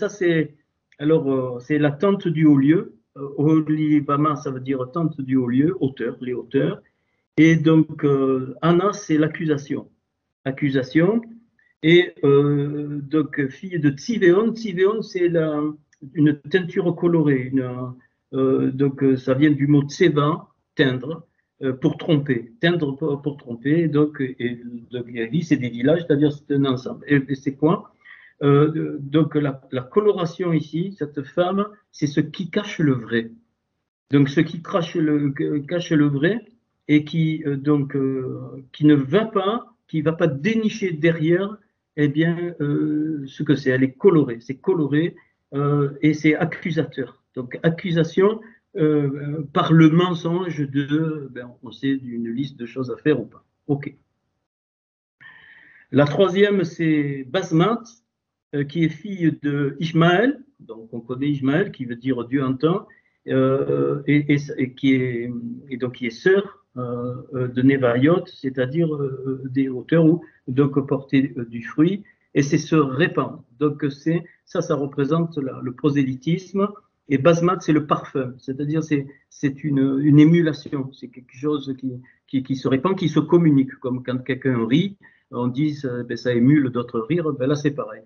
la tente du haut lieu. Olivama, ça veut dire tente du haut lieu, hauteur, les hauteurs. Et donc, Anna, c'est l'accusation. Accusation. Et donc, fille de Tsivéon. Tsivéon, c'est une teinture colorée. Donc, ça vient du mot tseva, teindre, pour tromper. Teindre pour tromper. Donc, c'est des villages, c'est-à-dire c'est un ensemble. Et c'est quoi? Donc, la coloration ici, cette femme, c'est ce qui cache le vrai. Donc, ce qui cache le vrai et qui ne va pas dénicher derrière, eh bien, ce que c'est. Elle est colorée, c'est coloré et c'est accusateur. Donc, accusation par le mensonge on sait d'une liste de choses à faire ou pas. OK. La troisième, c'est Basmat, qui est fille de Ishmaël, donc on connaît Ishmaël, qui veut dire Dieu entend, et donc qui est sœur de Nevariot, c'est-à-dire des hauteurs où donc porter du fruit, et c'est se répandre. Donc ça représente le prosélytisme, et Basmat, c'est le parfum, c'est-à-dire c'est une émulation, c'est quelque chose qui se répand, qui se communique, comme quand quelqu'un rit, on dit ça émule d'autres rires, ben là c'est pareil.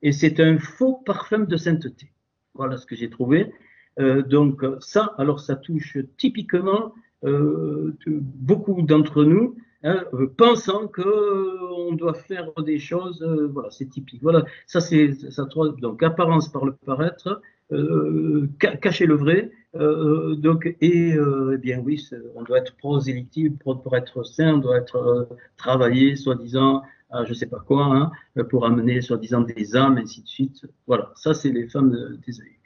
Et c'est un faux parfum de sainteté. Voilà ce que j'ai trouvé. Donc ça, alors ça touche typiquement beaucoup d'entre nous, hein, pensant qu'on doit faire des choses, voilà, c'est typique. Voilà, ça c'est ça. Donc apparence par le paraître, cacher le vrai. Eh bien oui, on doit être prosélytique pour être saint, on doit être travaillé, soi-disant, je ne sais pas quoi, hein, pour amener soi-disant des âmes, ainsi de suite. Voilà, ça c'est les femmes d'Ésaïe.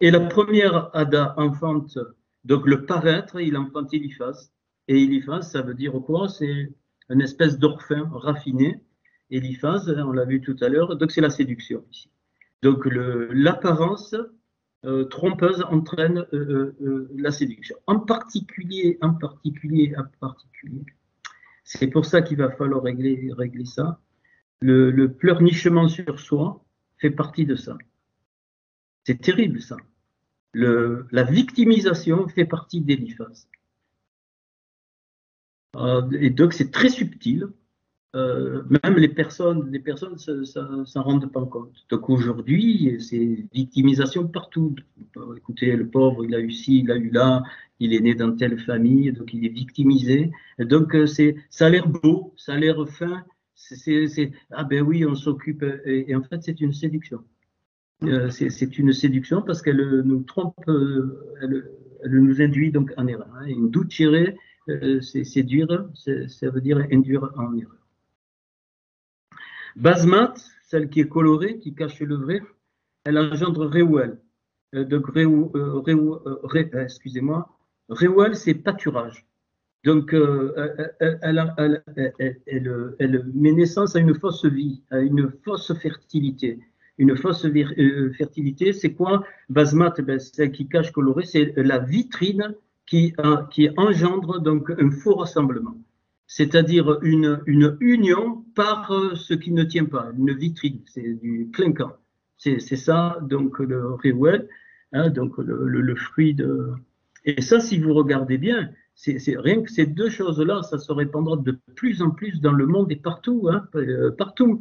Et la première Ada enfante, donc le paraître, il enfante Eliphaz. Et Eliphaz, ça veut dire quoi? C'est une espèce d'orphin raffiné. Eliphaz, on l'a vu tout à l'heure, donc c'est la séduction ici. Donc l'apparence trompeuse entraîne la séduction. En particulier. C'est pour ça qu'il va falloir régler ça. Le pleurnichement sur soi fait partie de ça. C'est terrible ça. La victimisation fait partie d'Eliphaz. Et donc c'est très subtil. Même les personnes s'en rendent pas compte. Donc aujourd'hui, c'est victimisation partout. Écoutez, le pauvre, il a eu ci, il a eu là, il est né dans telle famille, donc il est victimisé. Et donc ça a l'air beau, ça a l'air fin. Ah ben oui, on s'occupe. Et en fait, c'est une séduction. C'est une séduction parce qu'elle nous trompe, elle nous induit donc en erreur. Hein. Une doucere, c'est séduire, ça veut dire induire en erreur. Basmat, celle qui est colorée, qui cache le vrai, elle engendre Reuel. Donc excusez-moi, Reuel, c'est pâturage. Donc elle met naissance à une fausse vie, à une fausse fertilité. Une fausse fertilité, c'est quoi? Basmat, celle qui cache colorée, c'est la vitrine qui engendre donc un faux rassemblement. C'est-à-dire une union par ce qui ne tient pas, une vitrine, c'est du clinquant. C'est ça, donc le Reuel, hein, donc le fruit de... Et ça, si vous regardez bien, c'est rien que ces deux choses-là, ça se répandra de plus en plus dans le monde et partout, hein, partout.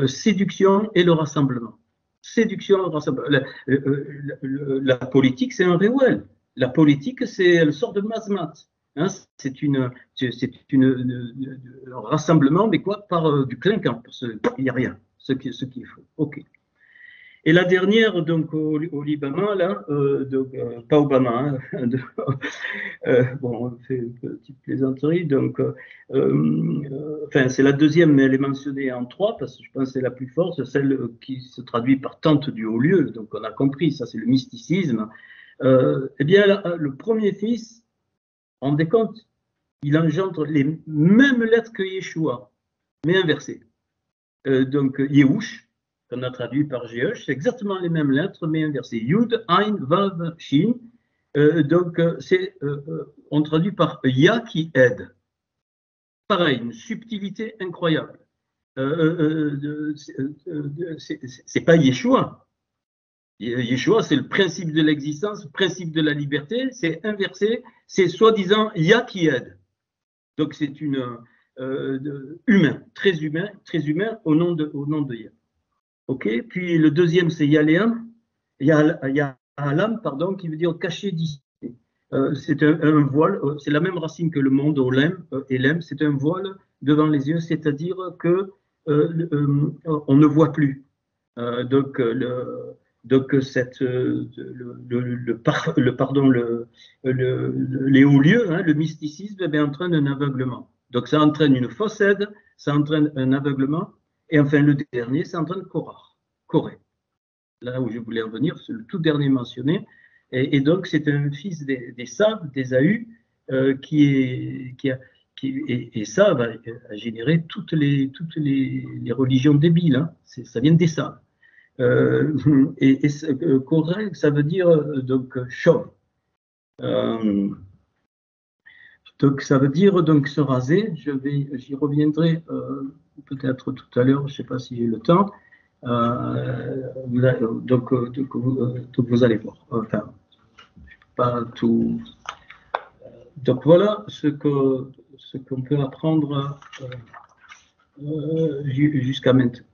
Séduction et le rassemblement. Séduction et le rassemblement. La politique, c'est un Reuel. La politique, elle sort de Basmat. Hein, c'est un rassemblement, mais quoi, par du clinquant. Il n'y a rien, ce qui est faux. OK. Et la dernière, donc au Liban, là, pas Obama, hein, bon, on fait une petite plaisanterie, donc, enfin, c'est la deuxième, mais elle est mentionnée en 3, parce que je pense que c'est la plus forte, celle qui se traduit par tente du haut lieu, donc on a compris, ça c'est le mysticisme. Eh bien, le premier fils, rendez compte, il engendre les mêmes lettres que Yeshua, mais inversées. Donc, Yehush, qu'on a traduit par Jéhush, c'est exactement les mêmes lettres, mais inversées. Yud, Ein, Vav, Shin. Donc, on traduit par Ya qui aide. Pareil, une subtilité incroyable. C'est pas Yeshua. Yeshua, c'est le principe de l'existence, le principe de la liberté, c'est inversé, c'est soi-disant Ya qui aide. Donc, c'est humain, très humain au nom de Ya. OK. Puis le deuxième, c'est Yaléam. Yahalam, pardon, qui veut dire caché d'ici. C'est un voile, c'est la même racine que le monde, Olem, Elem, c'est un voile devant les yeux, c'est-à-dire que on ne voit plus. Donc les hauts lieux, hein, le mysticisme, entraîne un aveuglement. Donc ça entraîne une fausse aide, ça entraîne un aveuglement, et enfin le dernier, ça entraîne Corée. Là où je voulais en venir, c'est le tout dernier mentionné, Et donc, c'est un fils des Saves, d'Ésaü, et ça a généré toutes les religions débiles. Hein. Ça vient des Saves. Korah, ça veut dire donc chauve. Donc ça veut dire donc se raser. J'y reviendrai peut-être tout à l'heure. Je ne sais pas si j'ai le temps. Donc vous allez voir. Enfin, pas tout. Donc voilà ce qu'on peut apprendre jusqu'à maintenant.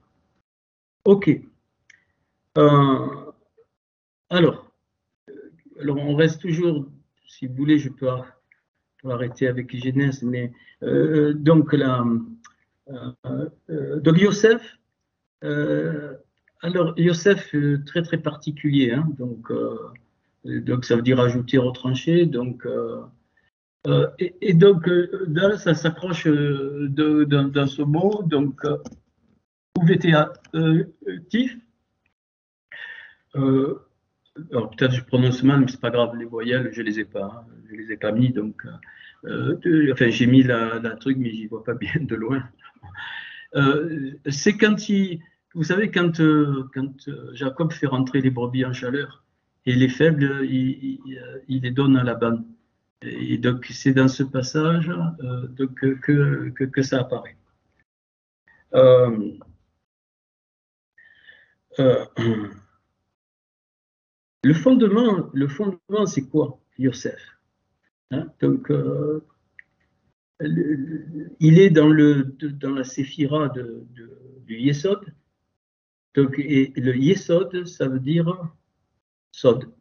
Ok. Alors, on reste toujours, si vous voulez, je peux arrêter avec Genèse, mais donc donc Yosef, alors Yosef très très particulier, hein, donc ça veut dire ajouter, retrancher, donc et donc là ça s'accroche dans ce mot, donc tif. Alors peut-être je prononce mal, mais c'est pas grave, les voyelles, je les ai pas mis, donc enfin j'ai mis la truc, mais j'y vois pas bien de loin. C'est vous savez, quand Jacob fait rentrer les brebis en chaleur, et les faibles, il les donne à Laban. Et donc c'est dans ce passage donc, que ça apparaît. Le fondement, c'est quoi, Yosef? Hein, donc, il est dans la séphira du Yesod. Donc, et le Yesod, ça veut dire Sod.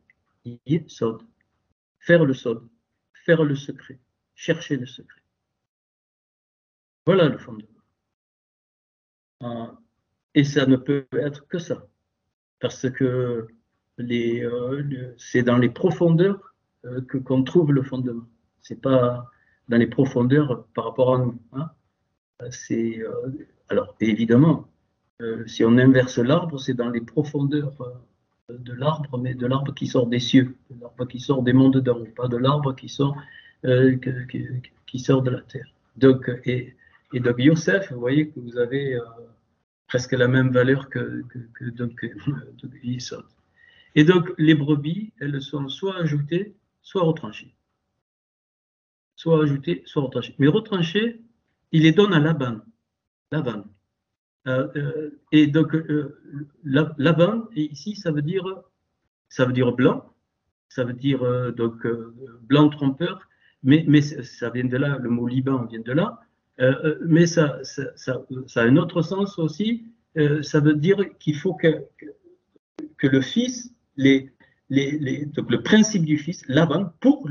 Yesod. Faire le Sod. Faire le secret. Chercher le secret. Voilà le fondement. Et ça ne peut être que ça. Parce que c'est dans les profondeurs qu'on trouve le fondement. C'est pas dans les profondeurs par rapport à nous. Hein. Alors évidemment, si on inverse l'arbre, c'est dans les profondeurs de l'arbre, mais de l'arbre qui sort des cieux, de l'arbre qui sort des mondes d'en haut, pas de l'arbre qui sort de la terre. Donc donc Yosef, vous voyez que vous avez presque la même valeur que Yesod. Et donc, les brebis, elles sont soit ajoutées, soit retranchées. Soit ajoutées, soit retranchées. Mais retranchées, il les donne à Laban. Et donc, Laban, ici, ça veut dire blanc, ça veut dire donc blanc trompeur, mais ça vient de là, le mot Liban vient de là, mais ça a un autre sens aussi, ça veut dire qu'il faut que le fils, donc le principe du fils, Laban, pour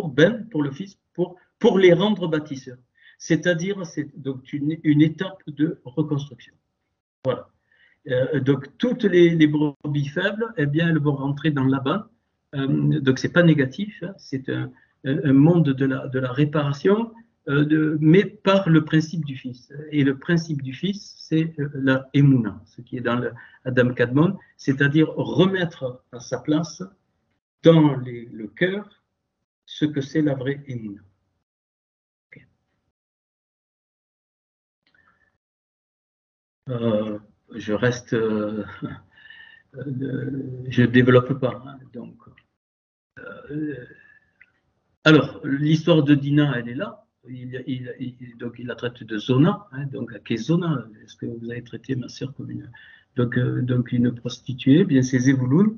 Ben, pour le fils, pour les rendre bâtisseurs. C'est-à-dire, c'est donc une étape de reconstruction. Voilà. Donc, toutes les brebis faibles, eh bien, elles vont rentrer dans Laban. Donc, c'est pas négatif, hein, c'est un monde de la réparation, mais par le principe du Fils. Et le principe du Fils, c'est la Emouna, ce qui est dans le Adam Kadmon, c'est-à-dire remettre à sa place dans le cœur ce que c'est la vraie Emouna. Okay. Je reste, je développe pas, hein, donc. Alors, l'histoire de Dina, elle est là. Donc, il la traite de Zona. Hein, donc, qu'est Zona? Est-ce que vous avez traité ma sœur comme donc une prostituée? Bien, c'est Zevouloun.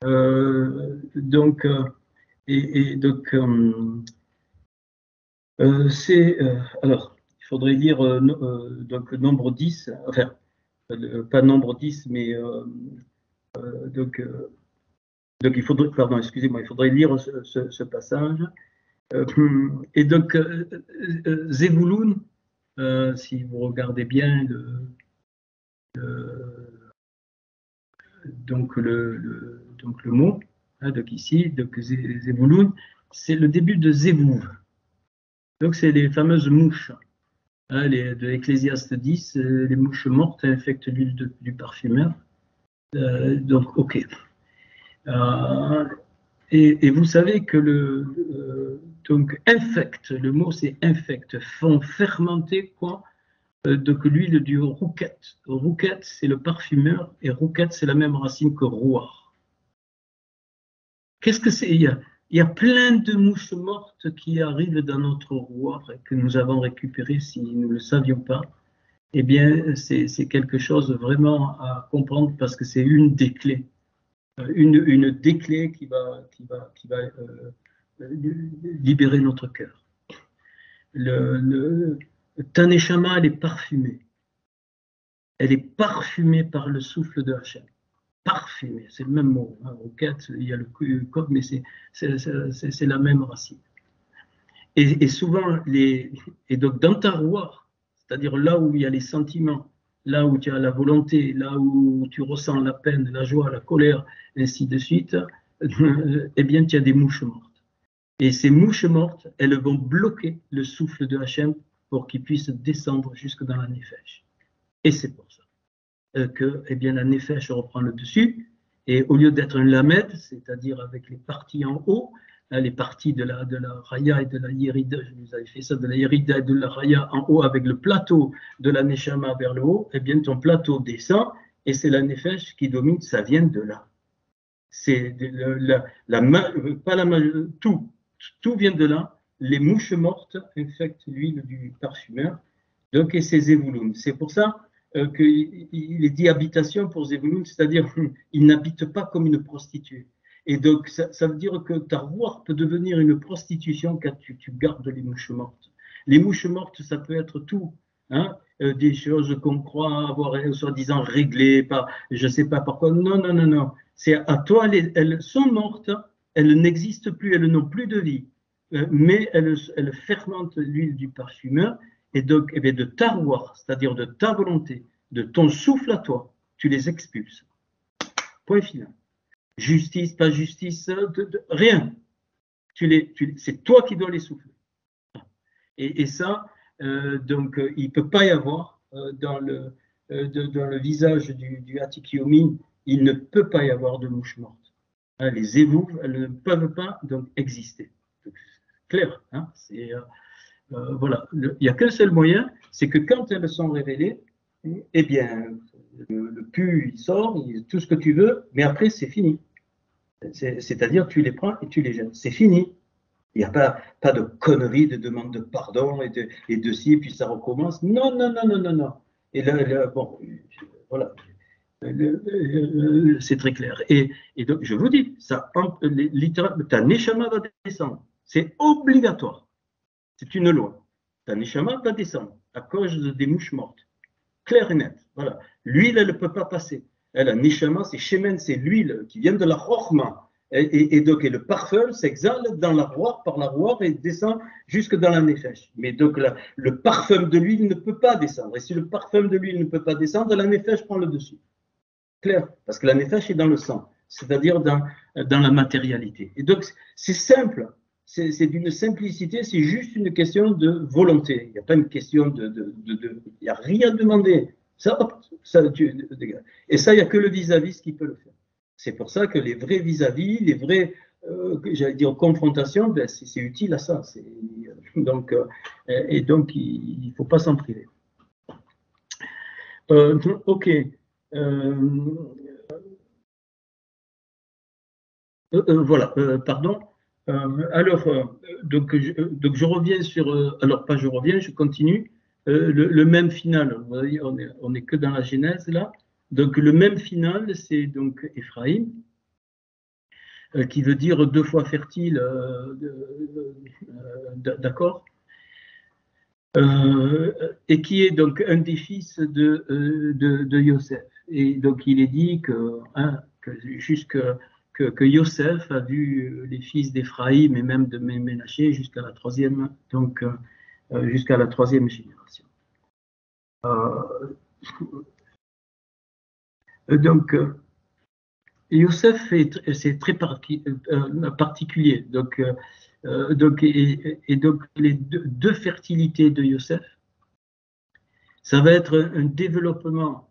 Donc, alors, il faudrait lire donc nombre 10, enfin, pas nombre 10, mais donc il faudrait, pardon, excusez-moi, il faudrait lire ce passage. Et donc, Zevouloun, si vous regardez bien donc le mot, hein, donc ici, donc Zevouloun, c'est le début de Zevouv. Donc, c'est les fameuses mouches. Hein, de Ecclésiaste 10, les mouches mortes infectent l'huile du parfumeur. Donc, ok. Et vous savez que donc infect, le mot c'est infect, font fermenter quoi? Donc l'huile du rouquette. Rouquette, c'est le parfumeur, et rouquette, c'est la même racine que rouard. Qu'est-ce que c'est? Il y a plein de mouches mortes qui arrivent dans notre rouard et que nous avons récupérées si nous ne le savions pas. Eh bien, c'est quelque chose vraiment à comprendre parce que c'est une des clés. Une des clés qui va libérer notre cœur. Le Taneshama, elle est parfumée. Elle est parfumée par le souffle de Hachem. Parfumée, c'est le même mot. Hein. Roquette, il y a le code, mais c'est la même racine. Et souvent, et donc dans ta roue, c'est-à-dire là où il y a les sentiments, là où tu as la volonté, là où tu ressens la peine, la joie, la colère, ainsi de suite, eh bien, tu as des mouches mortes. Et ces mouches mortes, elles vont bloquer le souffle de Hachem pour qu'il puisse descendre jusque dans la Nefesh. Et c'est pour ça que eh bien, la Nefesh reprend le dessus. Et au lieu d'être un lamed, c'est-à-dire avec les parties en haut, les parties de la Raya et de la Yerida, je vous avais fait ça, de la Yerida et de la Raya en haut avec le plateau de la Neshama vers le haut, eh bien ton plateau descend et c'est la Nefesh qui domine, ça vient de là. C'est pas tout vient de là. Les mouches mortes infectent l'huile du parfumeur, donc et c'est Zévouloun. C'est pour ça qu'il est dit habitation pour Zévouloun, c'est-à-dire il n'habite pas comme une prostituée. Et donc ça veut dire que ta roue peut devenir une prostitution quand tu gardes les mouches mortes. Les mouches mortes, ça peut être tout. Hein, des choses qu'on croit avoir soi-disant réglées, par, je ne sais pas pourquoi. Non, non, non, non. C'est à toi, elles sont mortes, elles n'existent plus, elles n'ont plus de vie, mais elles fermentent l'huile du parfumeur, et donc eh bien, de ta roue, c'est-à-dire de ta volonté, de ton souffle à toi, tu les expulses. Point final. Justice, pas justice, rien. C'est toi qui dois les souffler. Et ça, donc, il ne peut pas y avoir dans le visage du Hatikyomi, il ne peut pas y avoir de mouches mortes. Hein, les ébouves, elles ne peuvent pas donc exister. Clair, hein, voilà. Il n'y a qu'un seul moyen, c'est que quand elles sont révélées, eh bien, le pu, il sort, tout ce que tu veux, mais après, c'est fini. C'est-à-dire, tu les prends et tu les jettes. C'est fini. Il n'y a pas de conneries, de demande de pardon et de ci, et puis ça recommence. Non, non, non, non, non, non. Et là bon, voilà. C'est très clair. Et donc, je vous dis, ça, littéralement, ta neshama va descendre. C'est obligatoire. C'est une loi. Ta neshama va descendre à cause des mouches mortes. Clair et net. Voilà. L'huile, elle ne peut pas passer. La neshama, c'est shemen, c'est l'huile qui vient de la chorma. Et donc, le parfum s'exhale dans la roire, par la roire, et descend jusque dans la nefesh. Mais donc, le parfum de l'huile ne peut pas descendre. Et si le parfum de l'huile ne peut pas descendre, la nefesh prend le dessus. Clair, parce que la nefesh est dans le sang, c'est-à-dire dans la matérialité. Et donc, c'est simple, c'est d'une simplicité, c'est juste une question de volonté. Il n'y a pas une question il n'y a rien à demander. Ça, hop, et ça, il n'y a que le vis-à-vis qui peut le faire. C'est pour ça que les vrais vis-à-vis, les vrais, j'allais dire, confrontations, ben, c'est utile à ça. Donc, et donc, il ne faut pas s'en priver. Ok. Voilà, pardon. Alors, donc je reviens sur. Alors, pas je reviens, je continue. Le même final, vous voyez, on est que dans la Genèse là. Donc, le même final, c'est donc Ephraim, qui veut dire deux fois fertile, d'accord, et qui est donc un des fils de Yosef. Et donc, il est dit que Yosef a vu les fils d'Éphraïm et même de Ménaché jusqu'à la troisième, donc jusqu'à la troisième génération. Donc, Yosef c'est très particulier. Donc, donc les deux fertilités de Yosef, ça va être un développement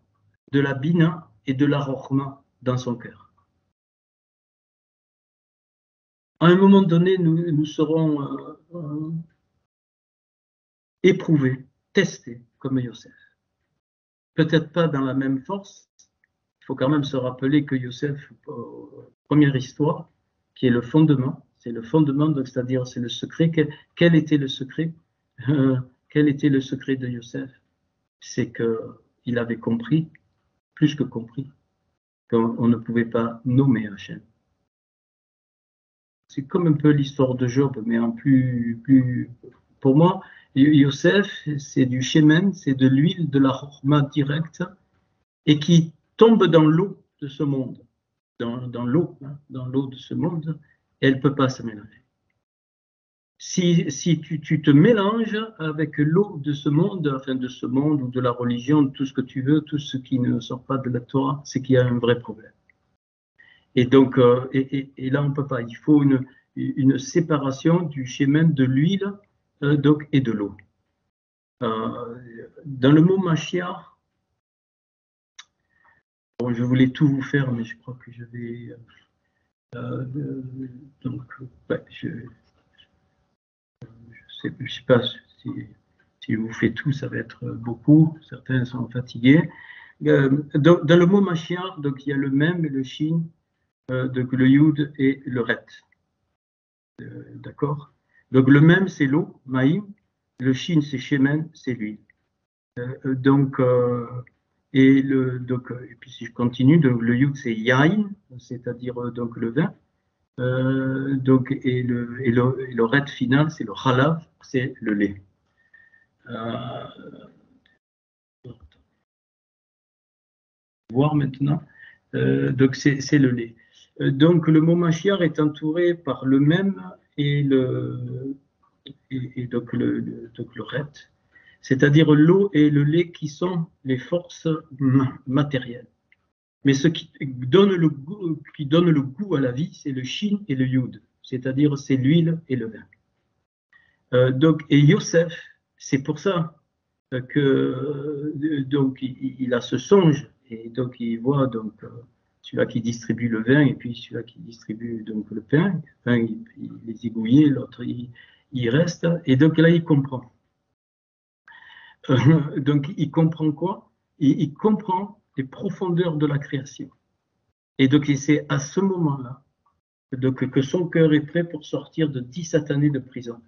de la bina et de la rochma dans son cœur. À un moment donné, nous serons éprouvés, testés comme Yosef. Peut-être pas dans la même force. Il faut quand même se rappeler que Yosef, première histoire, qui est le fondement, c'est le fondement, c'est-à-dire c'est le secret. Quel était le secret? Quel était le secret de Yosef? C'est qu'il avait compris, plus que compris, qu'on ne pouvait pas nommer Hachem. C'est comme un peu l'histoire de Job, mais en plus pour moi, Yosef, c'est du shemen, c'est de l'huile, de la chorma directe, et qui tombe dans l'eau de ce monde, dans l'eau de ce monde, et elle ne peut pas se mélanger. Si tu te mélanges avec l'eau de ce monde, enfin de ce monde ou de la religion, tout ce que tu veux, tout ce qui ne sort pas de la Torah, c'est qu'il y a un vrai problème. Et donc, et là, on ne peut pas. Il faut une séparation du shemen, de l'huile et de l'eau. Dans le mot Mashiach, bon, je voulais tout vous faire, mais je crois que je vais. Donc, ouais, je ne sais pas si je vous fais tout, ça va être beaucoup. Certains sont fatigués. Donc, dans le mot Mashiach, donc, il y a le Mem et le Shin, donc le Yud et le Ret. D'accord? Donc le Mem, c'est l'eau, Maïm. Le Shin, c'est Shemen, c'est l'huile. Et puis si je continue, donc le Yud, c'est Yain, c'est-à-dire donc le vin. Et le Ret final, c'est le Chalav, c'est le lait. Voir maintenant. Donc c'est le lait. Donc le mot Mashiach est entouré par le Mem et donc le Ret, c'est-à-dire l'eau et le lait qui sont les forces matérielles. Mais ce qui donne le goût à la vie, c'est le Shin et le Yud, c'est-à-dire c'est l'huile et le vin. Et Yosef, c'est pour ça que donc il a ce songe et donc il voit donc celui-là qui distribue le vin et puis celui-là qui distribue donc le pain. Enfin, il les égouillait, l'autre il reste et donc là il comprend. Donc il comprend quoi? Il comprend les profondeurs de la création. Et donc c'est à ce moment-là que son cœur est prêt pour sortir de 17 années de prison,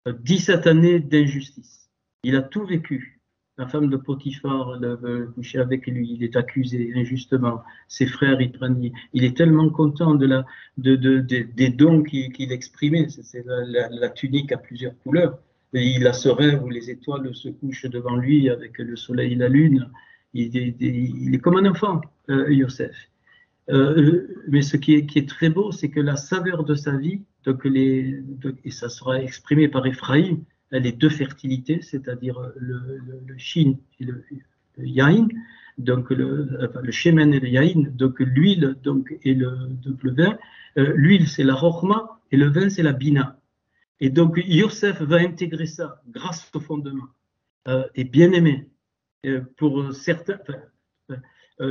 17 années d'injustice. Il a tout vécu. La femme de Potiphar veut coucher avec lui, il est accusé injustement. Ses frères, il est tellement content des dons qu'il exprimait. C'est la tunique à plusieurs couleurs. Et il a ce rêve où les étoiles se couchent devant lui avec le soleil et la lune. Il est comme un enfant, Yosef. Mais ce qui est très beau, c'est que la saveur de sa vie, et ça sera exprimé par Ephraïm, les deux fertilités, c'est-à-dire le Shin et le Yain, donc le Shemen et le Yain, donc l'huile et le vin. L'huile, c'est la Rochma et le vin, c'est la Bina. Et donc Yosef va intégrer ça grâce au fondement. Et bien aimé, pour certains, dans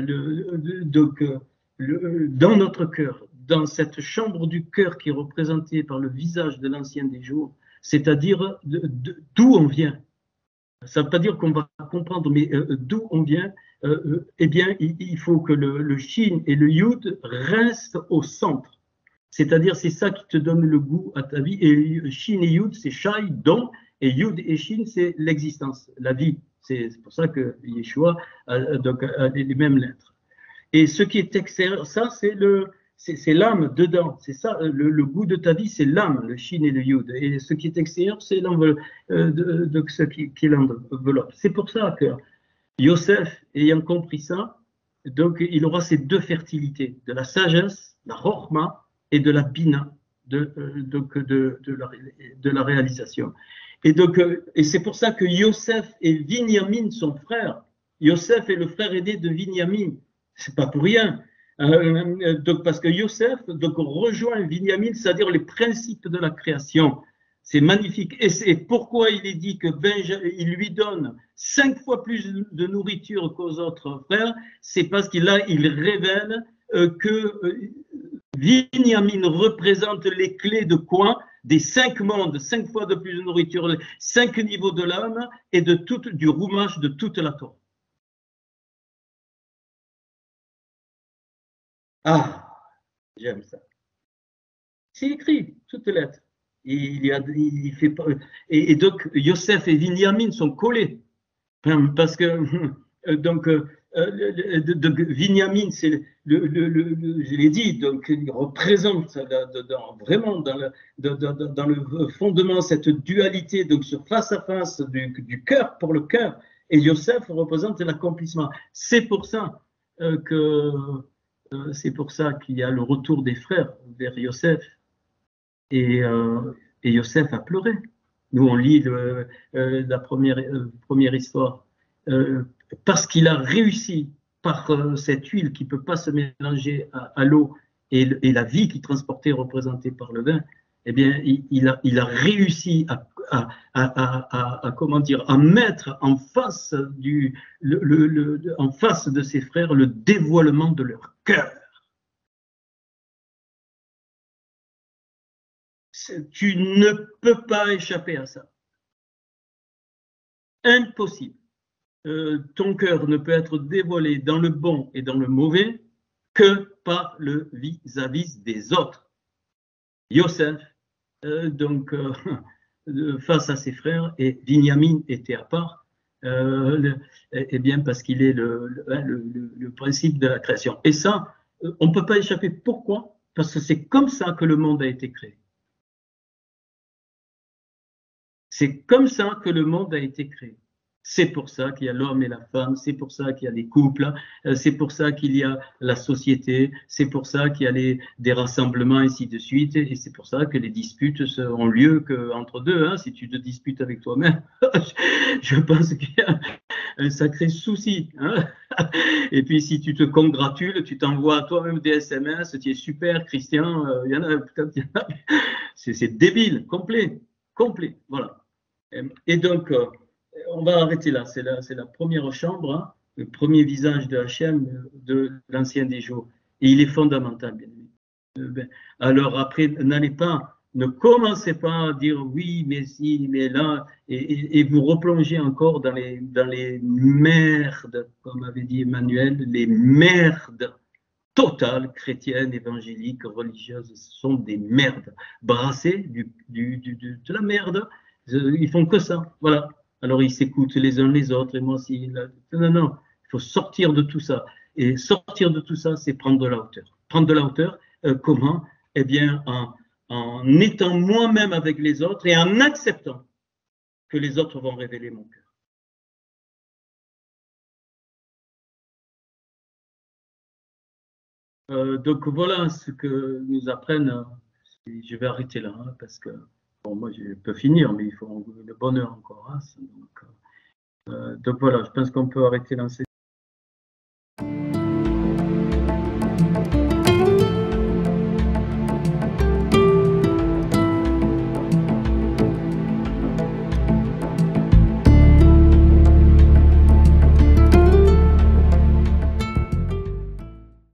notre cœur, dans cette chambre du cœur qui est représentée par le visage de l'ancien des jours, c'est-à-dire d'où on vient. Ça ne veut pas dire qu'on va comprendre, mais d'où on vient, eh bien, il faut que le Shin et le Yud restent au centre. C'est-à-dire, c'est ça qui te donne le goût à ta vie. Et Shin et Yud, c'est Shai, don, et Yud et Shin, c'est l'existence, la vie. C'est pour ça que Yeshua a les mêmes lettres. Et ce qui est extérieur, ça, c'est l'âme dedans. C'est ça, le goût de ta vie, c'est l'âme, le Shin et le Yud. Et ce qui est extérieur, c'est l'enveloppe, ce qui l'enveloppe. C'est pour ça que Yosef, ayant compris ça, donc il aura ces deux fertilités, de la sagesse, la Rochma, et de la Bina, de la réalisation. Et c'est pour ça que Yosef et Binyamin, son frère, Yosef est le frère aîné de Binyamin. C'est pas pour rien. Donc parce que Yosef rejoint Binyamin, c'est-à-dire les principes de la création. C'est magnifique. Et c'est pourquoi il est dit que il lui donne 5 fois plus de nourriture qu'aux autres frères. C'est parce qu'il révèle que Binyamin représente les clés de quoi? Des 5 mondes, 5 fois de plus de nourriture, 5 niveaux de l'âme et du roumage de toute la Torah. Ah, j'aime ça. C'est écrit, toutes les lettres. Il fait pas, et donc, Yosef et Binyamin sont collés. Parce que, donc, Binyamin, c'est je l'ai dit, donc, il représente vraiment dans le fondement cette dualité, donc sur face à face du cœur pour le cœur, et Yosef représente l'accomplissement. C'est pour ça c'est pour ça qu'il y a le retour des frères vers Yosef, et, Yosef a pleuré. Nous, on lit la première histoire. Parce qu'il a réussi par cette huile qui ne peut pas se mélanger à l'eau et la vie qui transportait représentée par le vin, eh bien, il a réussi comment dire, à mettre en face, en face de ses frères le dévoilement de leur cœur. Tu ne peux pas échapper à ça. Impossible. Ton cœur ne peut être dévoilé dans le bon et dans le mauvais que par le vis-à-vis des autres. Yosef, face à ses frères, et Binyamin était à part, eh bien parce qu'il est le principe de la création. Et ça, on ne peut pas échapper. Pourquoi? Parce que c'est comme ça que le monde a été créé. C'est comme ça que le monde a été créé. C'est pour ça qu'il y a l'homme et la femme, c'est pour ça qu'il y a des couples, c'est pour ça qu'il y a la société, c'est pour ça qu'il y a des rassemblements, ainsi de suite, et c'est pour ça que les disputes ont lieu qu'entre deux. Hein. Si tu te disputes avec toi-même, je pense qu'il y a un sacré souci. Hein. Et puis si tu te congratules, tu t'envoies à toi-même des SMS, tu es super, Christian, il y en a peut-être, c'est débile, complet, voilà. Et donc, on va arrêter là. C'est la première chambre, hein, le premier visage de Hachem de l'ancien des jours. Et il est fondamental, bien aimé. Alors après, ne commencez pas à dire oui, mais si, mais là, et vous replongez encore dans les merdes, comme avait dit Emmanuel, les merdes totales, chrétiennes, évangéliques, religieuses, ce sont des merdes. Brasser de la merde, ils font que ça, voilà. Alors ils s'écoutent les uns les autres, et moi aussi. Non, il faut sortir de tout ça. Et sortir de tout ça, c'est prendre de la hauteur. Prendre de la hauteur, comment? Eh bien, en étant moi-même avec les autres et en acceptant que les autres vont révéler mon cœur. Donc voilà ce que nous apprennent. Je vais arrêter là, hein, parce que bon, moi je peux finir, mais il faut une bonne heure encore. Hein, donc voilà, je pense qu'on peut arrêter l'enseignement.